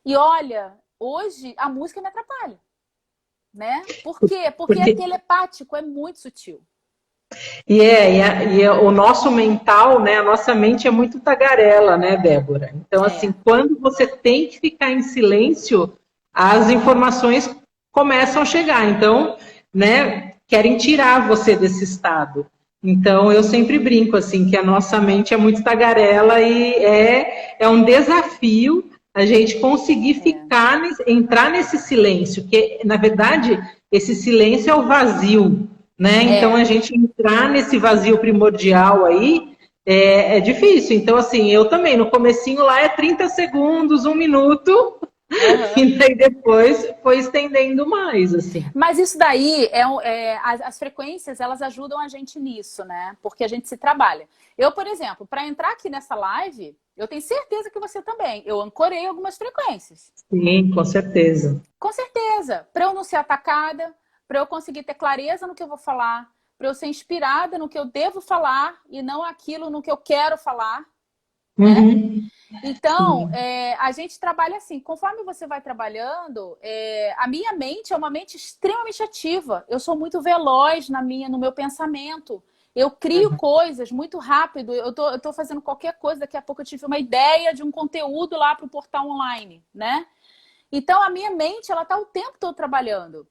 E olha, hoje a música me atrapalha, né? Por quê? Porque é telepático, é muito sutil. E o nosso mental, né? A nossa mente é muito tagarela, né, Débora? Então, assim, quando você tem que ficar em silêncio, as informações começam a chegar. Então, né, querem tirar você desse estado. Então, eu sempre brinco, assim, que a nossa mente é muito tagarela e é um desafio a gente conseguir entrar nesse silêncio, que, na verdade, esse silêncio é o vazio, né? Então, a gente entrar nesse vazio primordial aí é difícil. Então, assim, eu também, no comecinho lá é 30 segundos, 1 minuto, e daí depois foi estendendo mais, assim. Mas isso daí, as frequências, elas ajudam a gente nisso, né? Porque a gente se trabalha. Eu, por exemplo, para entrar aqui nessa live, eu tenho certeza que você também. Eu ancorei algumas frequências. Sim, com certeza. Com certeza. Para eu não ser atacada, para eu conseguir ter clareza no que eu vou falar, para eu ser inspirada no que eu devo falar e não aquilo no que eu quero falar. Né? Então, a gente trabalha assim. Conforme você vai trabalhando, a minha mente é uma mente extremamente ativa. Eu sou muito veloz no meu pensamento. Eu crio coisas muito rápido. Eu tô fazendo qualquer coisa. Daqui a pouco eu tive uma ideia de um conteúdo lá para o portal online, né? Então, a minha mente, ela tá o tempo todo trabalhando.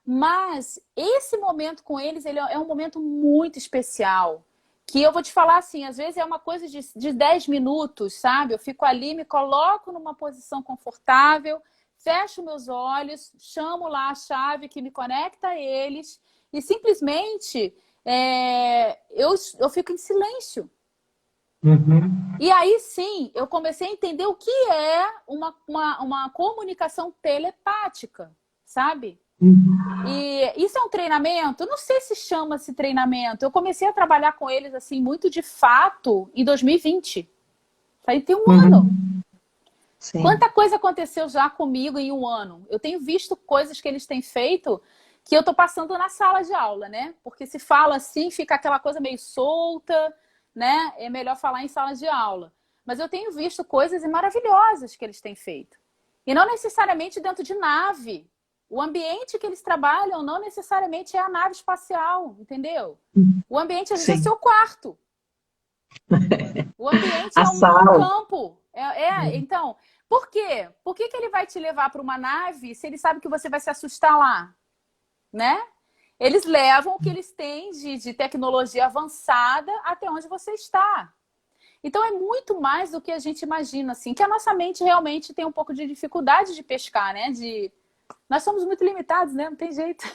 Mas esse momento com eles, ele é um momento muito especial. Que eu vou te falar assim, às vezes é uma coisa de 10 minutos, sabe? Eu fico ali, me coloco numa posição confortável, fecho meus olhos, chamo lá a chave que me conecta a eles e simplesmente eu fico em silêncio. E aí sim, eu comecei a entender o que é uma comunicação telepática, sabe? E isso é um treinamento? Eu não sei se chama-se treinamento. Eu comecei a trabalhar com eles assim muito de fato em 2020. Aí tem um ano. Sim. Quanta coisa aconteceu já comigo em um ano? Eu tenho visto coisas que eles têm feito que eu tô passando na sala de aula, né? Porque se fala assim, fica aquela coisa meio solta, né? É melhor falar em sala de aula. Mas eu tenho visto coisas maravilhosas que eles têm feito. E não necessariamente dentro de nave. O ambiente que eles trabalham não necessariamente é a nave espacial, entendeu? O ambiente, às vezes, é seu quarto. O ambiente é um campo. Então, por quê? Por que ele vai te levar para uma nave se ele sabe que você vai se assustar lá? Né? Eles levam o que eles têm de tecnologia avançada até onde você está. Então, é muito mais do que a gente imagina, assim, que a nossa mente realmente tem um pouco de dificuldade de pescar, né? Nós somos muito limitados, né? Não tem jeito.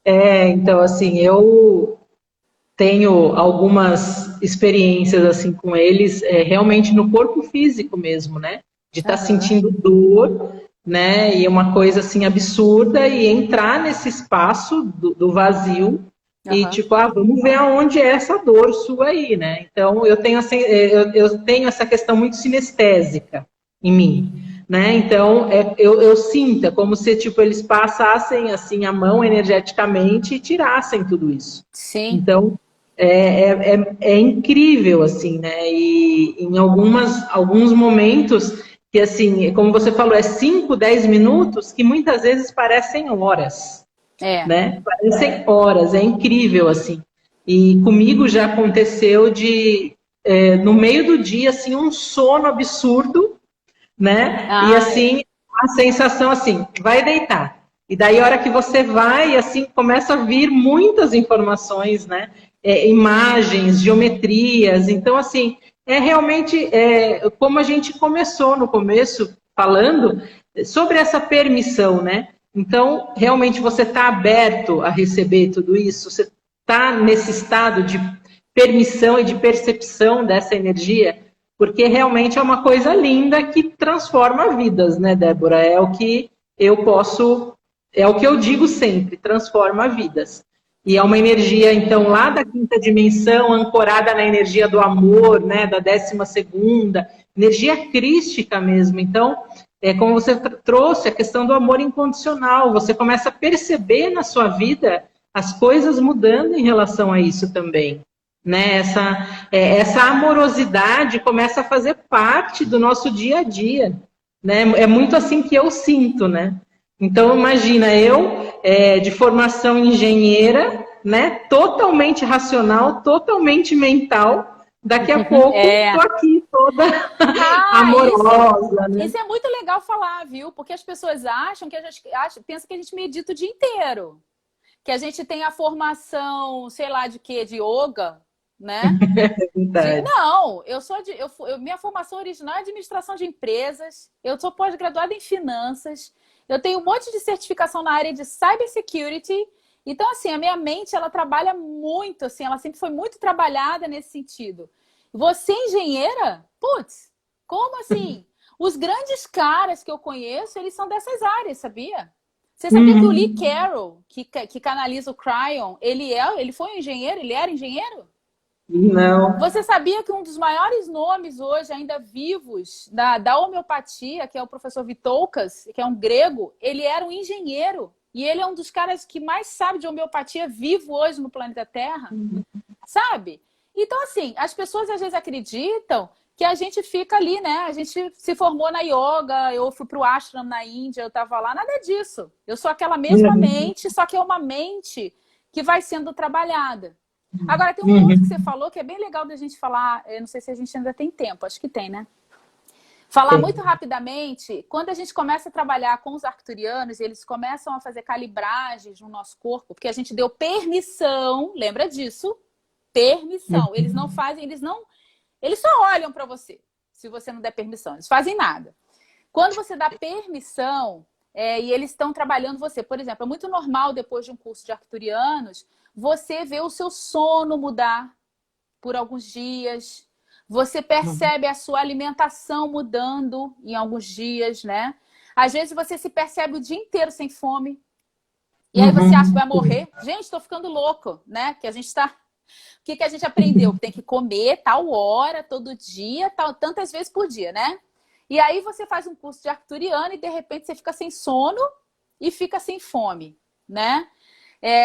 Então, assim, eu tenho algumas experiências, assim, com eles, realmente no corpo físico mesmo, né? De estar sentindo dor, né? E uma coisa, assim, absurda, e entrar nesse espaço do vazio e, tipo, vamos ver aonde é essa dor sua aí, né? Então, eu tenho essa questão muito sinestésica em mim. Né? Então, eu sinto, é como se tipo, eles passassem assim, a mão energeticamente e tirassem tudo isso. Sim. Então, é incrível, assim, né? E em alguns momentos, que assim, como você falou, 5, 10 minutos, que muitas vezes parecem horas. Né? Parecem horas, é incrível, assim. E comigo já aconteceu no meio do dia, assim, um sono absurdo, né? E assim, a sensação assim, vai deitar. E daí a hora que você vai, assim, começa a vir muitas informações, né? Imagens, geometrias. Então, assim, realmente como a gente começou no começo falando sobre essa permissão, né? Então, realmente você está aberto a receber tudo isso? Você está nesse estado de permissão e de percepção dessa energia? Porque realmente é uma coisa linda que transforma vidas, né, Débora? É o que eu digo sempre, transforma vidas. E é uma energia, então, lá da quinta dimensão, ancorada na energia do amor, né, da 12ª, energia crística mesmo. Então, como você trouxe, a questão do amor incondicional. Você começa a perceber na sua vida as coisas mudando em relação a isso também. Né? Essa amorosidade começa a fazer parte do nosso dia a dia, né? É muito assim que eu sinto, né? Então imagina eu de formação engenheira, né? Totalmente racional, totalmente mental. Daqui a pouco tô aqui toda amorosa. Isso é muito legal falar, viu? Porque as pessoas acham que pensam que a gente medita o dia inteiro, que a gente tem a formação, sei lá de quê, de yoga. Né? Não, minha formação original é administração de empresas, eu sou pós-graduada em finanças, Eu tenho um monte de certificação na área de cybersecurity. Então, assim, a minha mente, ela trabalha muito, assim, ela sempre foi muito trabalhada nesse sentido. Você, engenheira? Putz, como assim? Os grandes caras que eu conheço, eles são dessas áreas, sabia? Você sabia que o Lee Carroll, que canaliza o Cryon, ele foi um engenheiro? Ele era engenheiro? Não. Você sabia que um dos maiores nomes hoje, ainda vivos, da homeopatia, que é o professor Vitoukas, que é um grego, ele era um engenheiro. E ele é um dos caras que mais sabe de homeopatia vivo hoje no planeta Terra. Sabe? Então, assim, as pessoas às vezes acreditam que a gente fica ali, né? A gente se formou na yoga, eu fui pro ashram na Índia, eu tava lá, nada disso. Eu sou aquela mesma mente, só que é uma mente que vai sendo trabalhada. Agora, tem um ponto que você falou que é bem legal da gente falar, eu não sei se a gente ainda tem tempo, acho que tem, né? Falar muito rapidamente, quando a gente começa a trabalhar com os arcturianos, eles começam a fazer calibragens no nosso corpo, porque a gente deu permissão, lembra disso? Permissão. Eles não fazem, eles só olham para você, se você não der permissão. Eles fazem nada. Quando você dá permissão, e eles estão trabalhando você, por exemplo, é muito normal depois de um curso de arcturianos, você ver o seu sono mudar por alguns dias. Você percebe a sua alimentação mudando em alguns dias, né? Às vezes você se percebe o dia inteiro sem fome. E aí você acha que vai morrer. Gente, estou ficando louco, né? Que a gente está... O que a gente aprendeu? Que tem que comer tal hora, todo dia, tantas vezes por dia, né? E aí você faz um curso de arcturiano e de repente você fica sem sono e fica sem fome, né?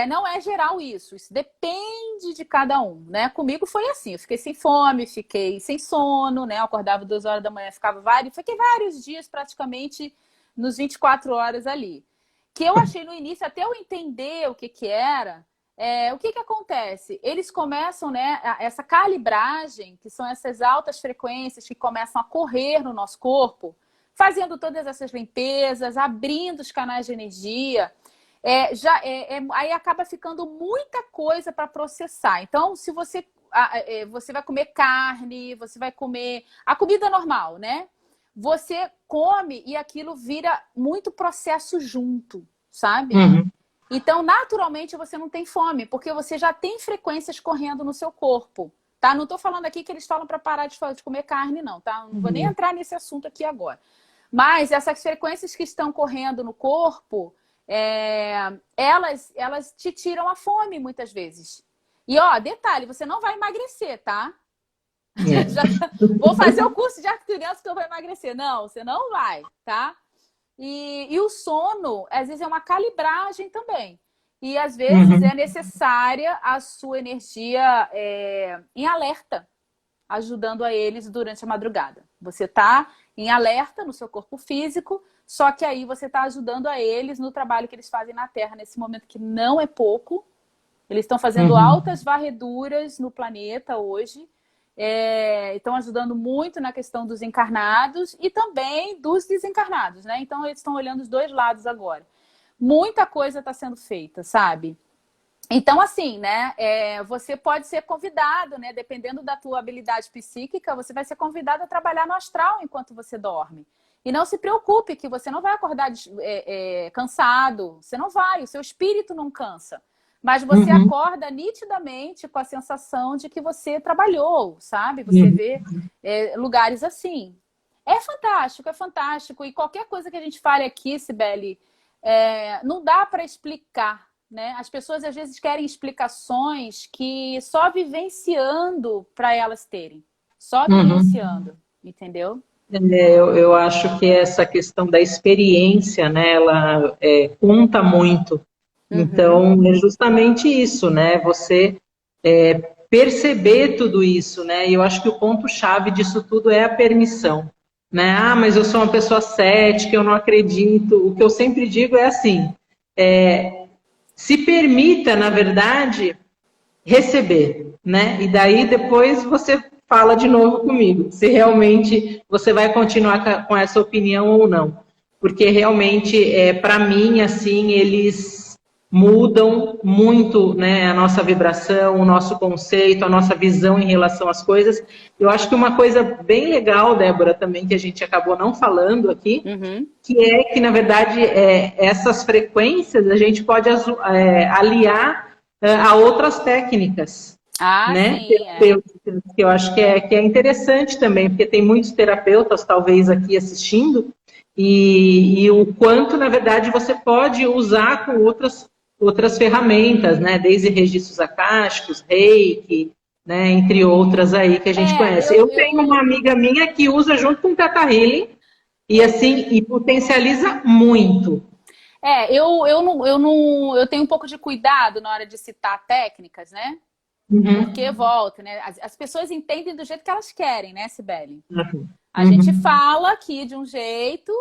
Não é geral isso depende de cada um, né? Comigo foi assim, eu fiquei sem fome, fiquei sem sono, né? Eu acordava 2 horas da manhã, fiquei vários dias praticamente nos 24 horas ali. Que eu achei no início, até eu entender o que era, o que acontece? Eles começam, né, essa calibragem, que são essas altas frequências que começam a correr no nosso corpo, fazendo todas essas limpezas, abrindo os canais de energia, aí acaba ficando muita coisa para processar. Então, se você vai comer carne, você vai comer a comida normal, né? Você come e aquilo vira muito processo junto, sabe? Então, naturalmente, você não tem fome, porque você já tem frequências correndo no seu corpo, tá? Não estou falando aqui que eles falam para parar de comer carne, não, tá? Não vou nem entrar nesse assunto aqui agora. Mas essas frequências que estão correndo no corpo, elas te tiram a fome muitas vezes. E, ó, detalhe, você não vai emagrecer, tá? Vou fazer o curso de arcturianos que eu vou emagrecer. Não, você não vai, tá? E o sono, às vezes, é uma calibragem também. E, às vezes, é necessária a sua energia em alerta, ajudando a eles durante a madrugada. Você está em alerta no seu corpo físico, só que aí você está ajudando a eles no trabalho que eles fazem na Terra, nesse momento que não é pouco. Eles estão fazendo altas varreduras no planeta hoje. Estão ajudando muito na questão dos encarnados e também dos desencarnados, né? Então, eles estão olhando os dois lados agora. Muita coisa está sendo feita, sabe? Então, assim, né? Você pode ser convidado, né? Dependendo da tua habilidade psíquica, você vai ser convidado a trabalhar no astral enquanto você dorme. E não se preocupe que você não vai acordar cansado. Você não vai, o seu espírito não cansa. Mas você acorda nitidamente com a sensação de que você trabalhou, sabe? Você vê lugares assim. É fantástico, é fantástico. E qualquer coisa que a gente fale aqui, Cibele, não dá para explicar, né? As pessoas às vezes querem explicações que só vivenciando para elas terem. Só vivenciando, entendeu? Eu acho que essa questão da experiência, né, ela conta muito. Então, é justamente isso, né? Você perceber tudo isso, né? E eu acho que o ponto-chave disso tudo é a permissão, né? Ah, mas eu sou uma pessoa cética, eu não acredito. O que eu sempre digo é assim, se permita, na verdade, receber, né? E daí depois você fala de novo comigo, se realmente você vai continuar com essa opinião ou não. Porque realmente, para mim, assim, eles mudam muito, né, a nossa vibração, o nosso conceito, a nossa visão em relação às coisas. Eu acho que uma coisa bem legal, Débora, também, que a gente acabou não falando aqui, que é que, na verdade, essas frequências a gente pode aliar a outras técnicas, né, Sim, terapêuticas, que eu acho que é interessante também, porque tem muitos terapeutas, talvez, aqui assistindo, e o quanto, na verdade, você pode usar com outras ferramentas, né? Desde registros acásticos, reiki, né? Entre outras aí que a gente conhece. Eu tenho uma amiga minha que usa junto com o Theta Healing e assim, e potencializa muito. Eu tenho um pouco de cuidado na hora de citar técnicas, né? Porque volta, né? As pessoas entendem do jeito que elas querem, né, Cibele? A gente fala aqui de um jeito,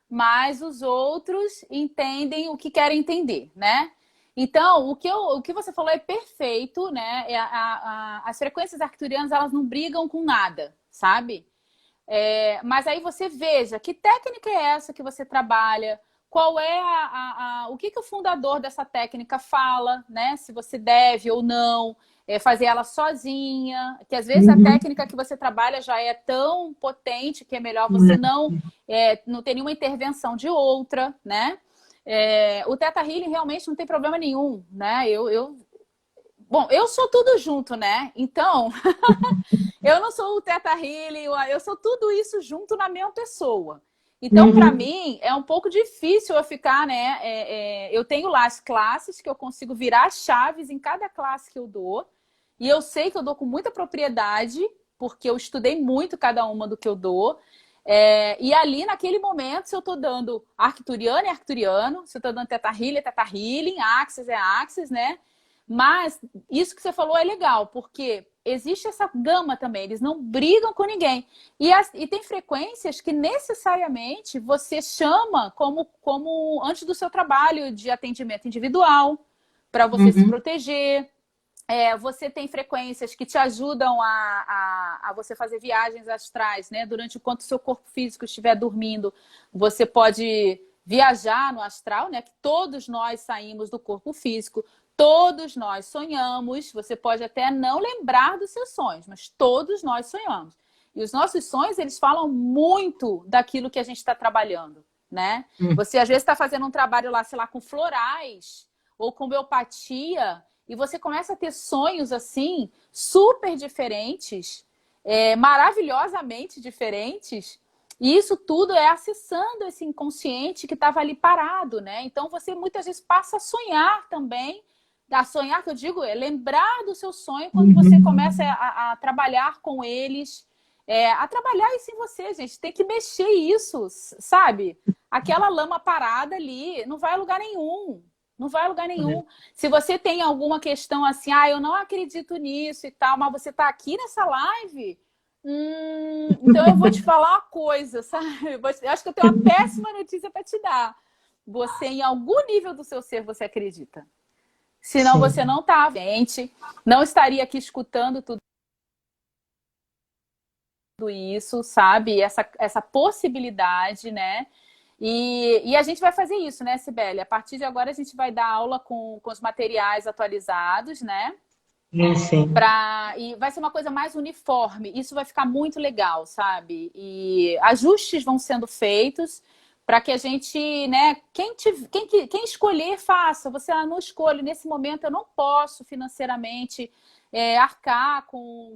mas os outros entendem o que querem entender, né? Então, o que você falou é perfeito, né? As frequências arcturianas, elas não brigam com nada, sabe? Mas aí você veja, que técnica é essa que você trabalha? Qual é o que o fundador dessa técnica fala, né? Se você deve ou não fazer ela sozinha, que às vezes a técnica que você trabalha já é tão potente que é melhor você não ter nenhuma intervenção de outra, né? O Theta Healing realmente não tem problema nenhum, né? Bom, eu sou tudo junto, né? Então, eu não sou o Theta Healing, eu sou tudo isso junto na mesma pessoa. Então, para mim, é um pouco difícil eu ficar, né? Eu tenho lá as classes que eu consigo virar chaves em cada classe que eu dou. E eu sei que eu dou com muita propriedade, porque eu estudei muito cada uma do que eu dou. E ali, naquele momento, se eu estou dando arcturiano, é arcturiano. Se eu estou dando Theta Healing, é Theta Healing. Axis é Axis, né? Mas isso que você falou é legal, porque existe essa gama também, eles não brigam com ninguém. E tem frequências que necessariamente você chama como antes do seu trabalho de atendimento individual, para você se proteger. Você tem frequências que te ajudam a você fazer viagens astrais, né? Durante o quanto o seu corpo físico estiver dormindo, você pode viajar no astral, né? Que todos nós saímos do corpo físico. Todos nós sonhamos, você pode até não lembrar dos seus sonhos, mas todos nós sonhamos. E os nossos sonhos, eles falam muito daquilo que a gente está trabalhando, né? Você às vezes está fazendo um trabalho lá, sei lá, com florais ou com homeopatia, e você começa a ter sonhos assim, super diferentes, maravilhosamente diferentes, e isso tudo é acessando esse inconsciente que estava ali parado, né? Então você muitas vezes passa a sonhar também. A sonhar, que eu digo, é lembrar do seu sonho quando você começa a trabalhar com eles, a trabalhar isso em você, gente. Tem que mexer isso, sabe? Aquela lama parada ali não vai a lugar nenhum. Não vai a lugar nenhum. Se você tem alguma questão assim, eu não acredito nisso e tal, mas você tá aqui nessa live, então eu vou te falar uma coisa, sabe? Eu acho que eu tenho uma péssima notícia para te dar. Você, em algum nível do seu ser, você acredita. Senão você não tá, gente, não estaria aqui escutando tudo isso, sabe? Essa possibilidade, né? E a gente vai fazer isso, né, Cibele? A partir de agora a gente vai dar aula com os materiais atualizados, né? Sim. E vai ser uma coisa mais uniforme. Isso vai ficar muito legal, sabe? E ajustes vão sendo feitos para que a gente, né, quem escolher, faça. Você não escolhe. Nesse momento eu não posso financeiramente arcar com...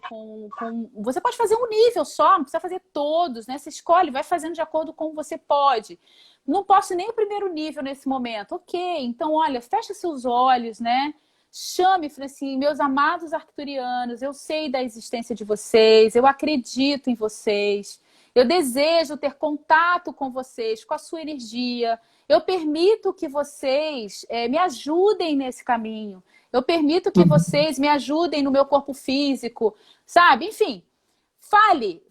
Você pode fazer um nível só, não precisa fazer todos, né? Você escolhe, vai fazendo de acordo com como você pode. Não posso nem o primeiro nível nesse momento. Ok, então olha, fecha seus olhos, né? Chame, falei assim, meus amados arcturianos, eu sei da existência de vocês, eu acredito em vocês. Eu desejo ter contato com vocês, com a sua energia. Eu permito que vocês me ajudem nesse caminho. Eu permito que vocês me ajudem no meu corpo físico, sabe? Enfim, fale,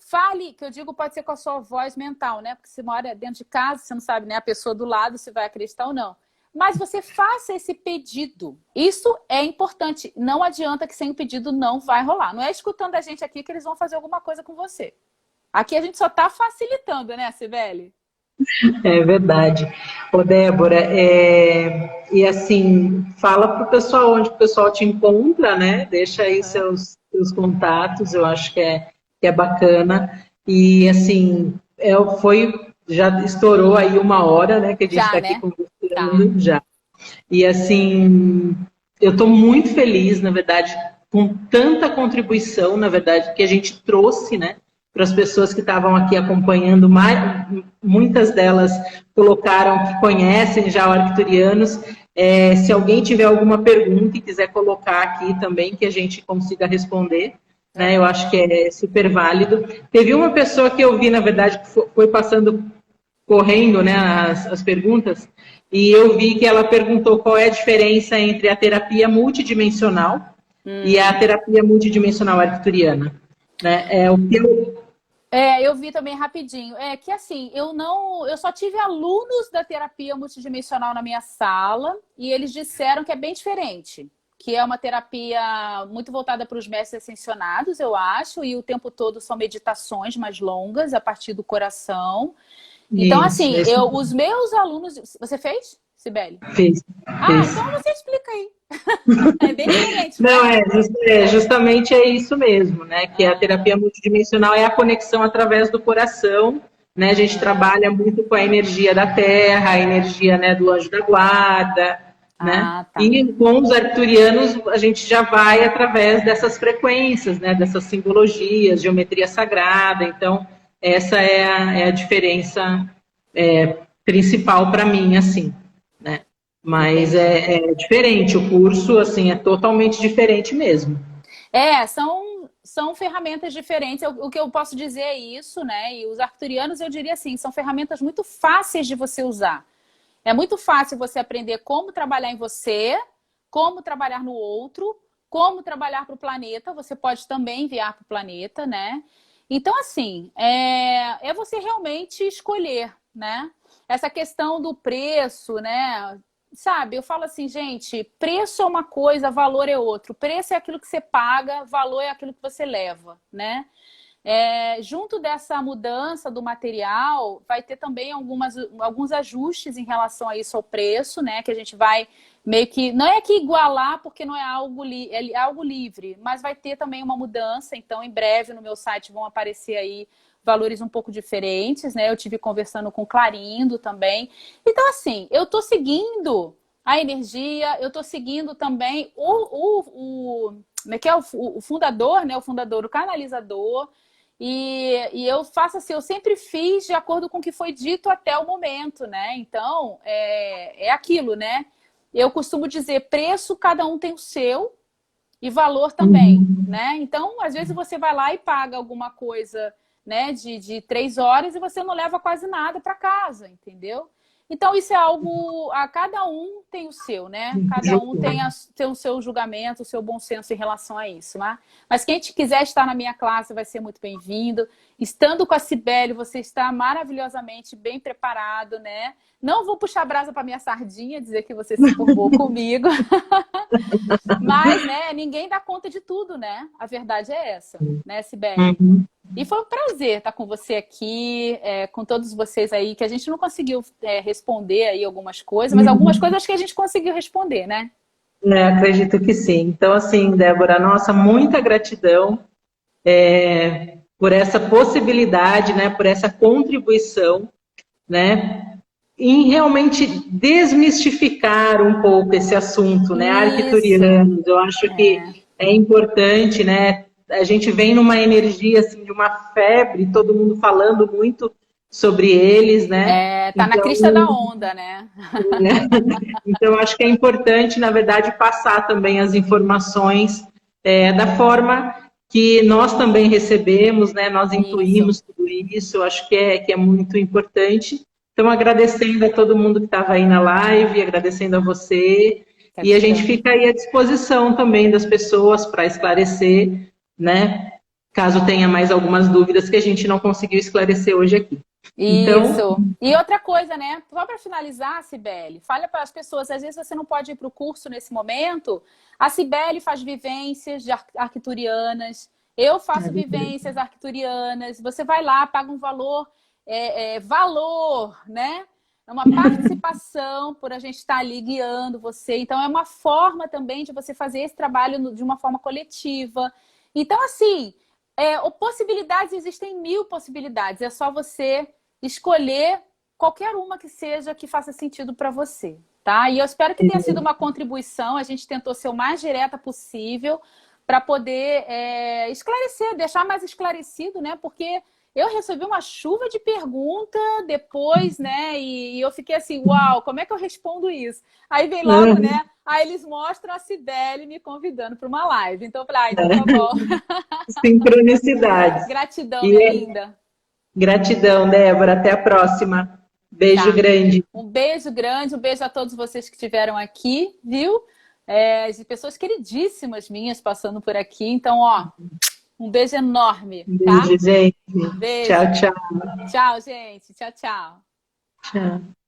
que eu digo pode ser com a sua voz mental, né? Porque você mora dentro de casa, você não sabe, né? A pessoa do lado se vai acreditar ou não. Mas você faça esse pedido. Isso é importante. Não adianta que sem o pedido não vai rolar. Não é escutando a gente aqui que eles vão fazer alguma coisa com você. Aqui a gente só está facilitando, né, Cibele? É verdade. Ô, Débora, e assim, fala para o pessoal onde o pessoal te encontra, né? Deixa aí Aham. seus contatos, eu acho que é bacana. E assim, já estourou aí 1 hora, né? Que a gente está Já, aqui né? Tá. conversando já. E assim, eu estou muito feliz, na verdade, com tanta contribuição, na verdade, que a gente trouxe, né, para as pessoas que estavam aqui acompanhando. Muitas delas colocaram que conhecem já o Arcturianos. Se alguém tiver alguma pergunta e quiser colocar aqui também, que a gente consiga responder, né, eu Aham. acho que é super válido. Teve uma pessoa que eu vi, na verdade, que foi passando correndo, né, as perguntas, e eu vi que ela perguntou qual é a diferença entre a terapia multidimensional e a Hum. terapia multidimensional arcturiana. Né? O que Eu vi também rapidinho. É que assim, eu só tive alunos da terapia multidimensional na minha sala e eles disseram que é bem diferente, que é uma terapia muito voltada para os mestres ascensionados, eu acho, e o tempo todo são meditações mais longas a partir do coração. Então, isso, assim, os meus alunos, você fez, Cibele? fez, Ah, fez. então você explica aí. É bem diferente, não Não, é? justamente é isso mesmo, né? Que a Ah, terapia multidimensional é a conexão através do coração, né? A gente aham. trabalha muito com a energia da Terra, a energia, né, do anjo da guarda, né? Ah, tá. E com os arcturianos a gente já vai através dessas frequências, né? Dessas simbologias, geometria sagrada. Então essa é a diferença principal para mim, assim, né? Mas Entendi. é diferente, o curso, assim, é totalmente diferente mesmo. São ferramentas diferentes. O que eu posso dizer é isso, né? E os arcturianos, eu diria assim, são ferramentas muito fáceis de você usar. É muito fácil você aprender como trabalhar em você, como trabalhar no outro, como trabalhar para o planeta. Você pode também enviar para o planeta, né? Então, assim, é você realmente escolher, né? Essa questão do preço, né? Sabe, eu falo assim, gente, preço é uma coisa, valor é outro. Preço é aquilo que você paga, valor é aquilo que você leva, né? Junto dessa mudança do material, vai ter também alguns ajustes em relação a isso ao preço, né? Que a gente vai meio que. Não é que igualar, porque não é é algo livre, mas vai ter também uma mudança. Então, em breve, no meu site vão aparecer aí valores um pouco diferentes, né? Eu tive conversando com o Clarindo também. Então, assim, eu tô seguindo a energia, eu tô seguindo também como é que é? O fundador, né? O fundador, o canalizador. E eu faço assim, eu sempre fiz de acordo com o que foi dito até o momento, né? Então, é aquilo, né? Eu costumo dizer, preço cada um tem o seu e valor também, Uhum. né? Então, às vezes você vai lá e paga alguma coisa, né, de 3 horas e você não leva quase nada para casa, entendeu? Então, isso é algo. Cada um tem o seu, né? Cada um tem o seu julgamento, o seu bom senso em relação a isso, né? Mas quem quiser estar na minha classe vai ser muito bem-vindo. Estando com a Cibele, você está maravilhosamente bem preparado, né? Não vou puxar a brasa para minha sardinha, dizer que você se formou comigo, mas, né, ninguém dá conta de tudo, né? A verdade é essa, né, Cibele? Uhum. E foi um prazer estar com você aqui, com todos vocês aí, que a gente não conseguiu responder aí algumas coisas, mas algumas Uhum. coisas acho que a gente conseguiu responder, né? Acredito que sim. Então, assim, Débora, nossa, muita gratidão por essa possibilidade, né, por essa contribuição, né, em realmente desmistificar um pouco esse assunto, né, Isso. arcturianos. Eu acho que É, é importante, né, a gente vem numa energia, assim, de uma febre, todo mundo falando muito sobre eles, né, tá na crista então, da onda, né? né, então acho que é importante, na verdade, passar também as informações da forma que nós também recebemos, né? Nós Isso. intuímos tudo isso, acho que é muito importante. Então, agradecendo a todo mundo que estava aí na live, agradecendo a você, e a gente Gratidão. fica aí à disposição também das pessoas para esclarecer, né? Caso tenha mais algumas dúvidas que a gente não conseguiu esclarecer hoje aqui. Então, Isso. E outra coisa, né? Só para finalizar, Cibele, fala para as pessoas, às vezes você não pode ir para o curso nesse momento. A Cibele faz vivências de arcturianas, eu faço vivências arcturianas. Você vai lá, paga um valor valor, né? É uma participação por a gente estar ali guiando você. Então, é uma forma também de você fazer esse trabalho de uma forma coletiva. Então, assim, possibilidades, existem 1000 possibilidades. É só você escolher qualquer uma que seja que faça sentido para você, tá? E eu espero que tenha sido uma contribuição. A gente tentou ser o mais direta possível para poder esclarecer, deixar mais esclarecido, né? Porque eu recebi uma chuva de pergunta depois, né? E eu fiquei assim, uau, como é que eu respondo isso? Aí vem logo, né? Aí eles mostram a Cibele me convidando para uma live. Então eu falei, então tá bom. Sincronicidades. Gratidão, minha linda. Gratidão, Débora. Até a próxima. Beijo grande. Um beijo grande, um beijo a todos vocês que estiveram aqui, viu? De pessoas queridíssimas minhas passando por aqui. Então, ó, um beijo enorme. Beijo, tá? gente. Beijo. Tchau, tchau. Tchau, gente. Tchau, tchau. Tchau.